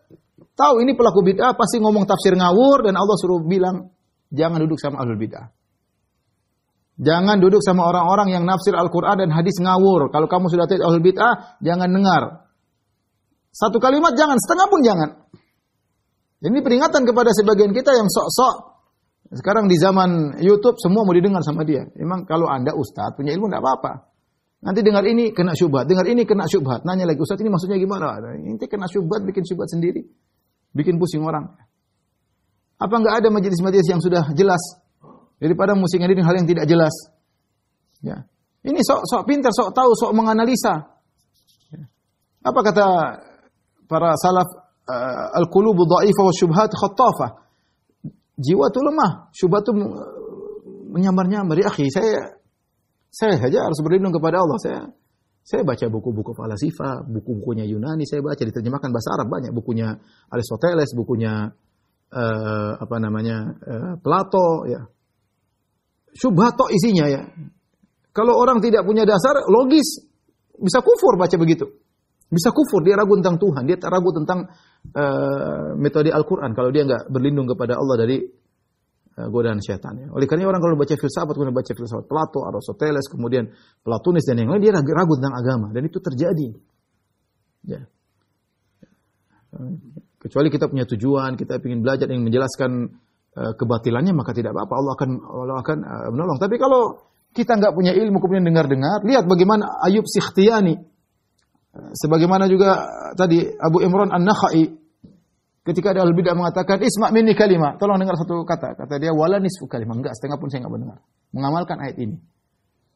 tahu ini pelaku bid'ah pasti ngomong tafsir ngawur dan Allah suruh bilang jangan duduk sama ahlul bid'ah. Jangan duduk sama orang-orang yang nafsir Al-Quran dan hadis ngawur. Kalau kamu sudah tahu ahlul bid'ah, jangan dengar. Satu kalimat jangan, setengah pun jangan. Ini peringatan kepada sebagian kita yang sok-sok. Sekarang di zaman YouTube semua mau didengar sama dia. Memang kalau Anda ustaz punya ilmu tidak apa-apa. Nanti dengar ini kena syubhat, dengar ini kena syubhat. Nanya lagi, ustaz ini maksudnya gimana? Nanti kena syubhat, bikin syubhat sendiri. Bikin pusing orang. Apa enggak ada majelis-majelis yang sudah jelas? Daripada musingin hal yang tidak jelas. Ya. Ini sok pintar, sok tahu, sok menganalisa. Ya. Apa kata para salaf, al-qulubu dha'ifah wa syubhat khattafah. Jiwa itu lemah, syubhat itu menyamar-nyamar. Ya akhi, saya saja harus berlindung kepada Allah. Saya baca buku-buku falasifah, buku-bukunya Yunani, saya baca diterjemahkan bahasa Arab banyak, bukunya Aristoteles, bukunya Plato, ya. Syubhat tok isinya, ya. Kalau orang tidak punya dasar logis, bisa kufur baca begitu. Bisa kufur, dia ragu tentang Tuhan, dia ragu tentang metode Al-Quran kalau dia enggak berlindung kepada Allah dari godaan syaitan. Ya. Oleh karena orang kalau baca filsafat, kemudian baca filsafat Plato, Aristoteles, kemudian Platonis dan yang lain, dia ragu tentang agama dan itu terjadi. Ya. Kecuali kita punya tujuan, kita ingin belajar, ingin menjelaskan kebatilannya, maka tidak apa-apa, Allah akan menolong. Tapi kalau kita enggak punya ilmu kemudian dengar-dengar, lihat bagaimana Ayyub Sikhtiyani, sebagaimana juga tadi Abu Imran An-Nakhai, ketika ada ahlul bidah mengatakan isma' minni kalimah, tolong dengar satu kata. Kata dia wala nisfu kalimah, enggak, setengah pun saya enggak mendengar. Mengamalkan ayat ini.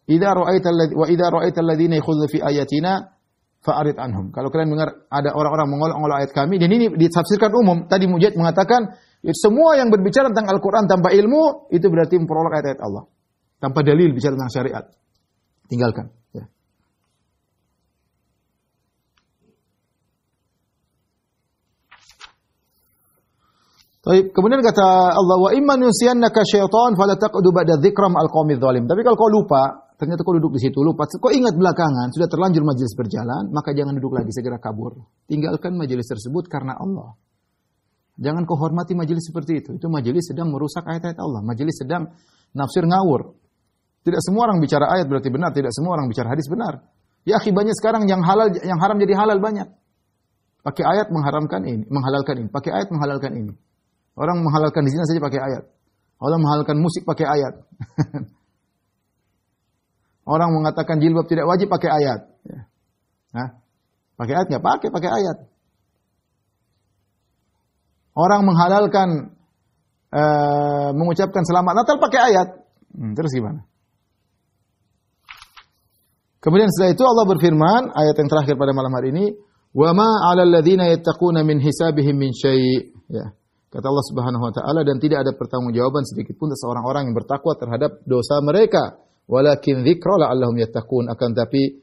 Idza ra'aital ladzina yakhudhu fi ayatina fa'arid anhum. Kalau kalian dengar ada orang-orang mengolok-olok ayat kami, dan ini ditafsirkan umum. Tadi Mujahid mengatakan semua yang berbicara tentang Al-Quran tanpa ilmu, itu berarti memperolok ayat-ayat Allah. Tanpa dalil bicara tentang syariat. Tinggalkan. Ya. Kemudian kata Allah, wa imman yunsiyannaka syaitan fala taq'udu ba'da dzikra ma'al qaumidz zalim. Tapi kalau kau lupa, ternyata kau duduk di situ, lupa, kau ingat belakangan, sudah terlanjur majelis berjalan, maka jangan duduk lagi, segera kabur. Tinggalkan majelis tersebut karena Allah. Jangan kau hormati majelis seperti itu. Itu majelis sedang merusak ayat-ayat Allah. Majelis sedang nafsir ngawur. Tidak semua orang bicara ayat berarti benar. Tidak semua orang bicara hadis benar. Ya akhi, banyak sekarang yang halal, yang haram jadi halal banyak. Pakai ayat mengharamkan ini, menghalalkan ini. Pakai ayat menghalalkan ini. Orang menghalalkan di sini saja pakai ayat. Orang menghalalkan musik pakai ayat. Orang mengatakan jilbab tidak wajib pakai ayat. Nah, pakai ayat nggak? Pakai ayat. Orang menghalalkan mengucapkan selamat Natal pakai ayat. Terus gimana? Kemudian setelah itu Allah berfirman, ayat yang terakhir pada malam hari ini, "Wa ma 'alal ladzina yattaquna min hisabihim min syai'." Ya. Kata Allah Subhanahu wa taala, dan tidak ada pertanggungjawaban sedikit pun atas orang-orang yang bertakwa terhadap dosa mereka. Walakin dzikra la'allahum yattaqun, akan tapi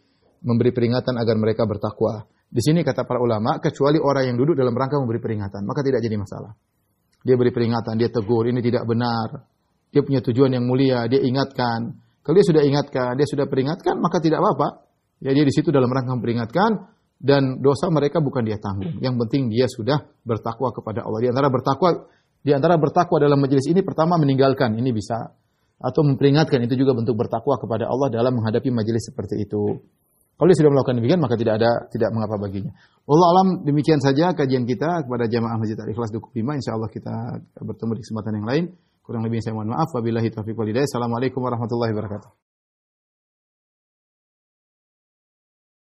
memberi peringatan agar mereka bertakwa. Di sini kata para ulama, kecuali orang yang duduk dalam rangka memberi peringatan, maka tidak jadi masalah. Dia beri peringatan, dia tegur, ini tidak benar, dia punya tujuan yang mulia, dia ingatkan. Kalau dia sudah ingatkan, dia sudah peringatkan, maka tidak apa-apa. Ya, dia di situ dalam rangka memperingatkan dan dosa mereka bukan dia tanggung. Yang penting dia sudah bertakwa kepada Allah. Di antara bertakwa dalam majelis ini pertama meninggalkan, ini bisa, atau memperingatkan, itu juga bentuk bertakwa kepada Allah dalam menghadapi majelis seperti itu. Kalau dia sudah melakukan demikian maka tidak mengapa baginya. Wallahu alam, demikian saja kajian kita kepada jamaah Masjid Al-Ikhlas Dukuh 5. Insyaallah kita bertemu di kesempatan yang lain. Kurang lebih saya mohon maaf. Wabillahi taufiq wal hidayah. Assalamualaikum warahmatullahi wabarakatuh.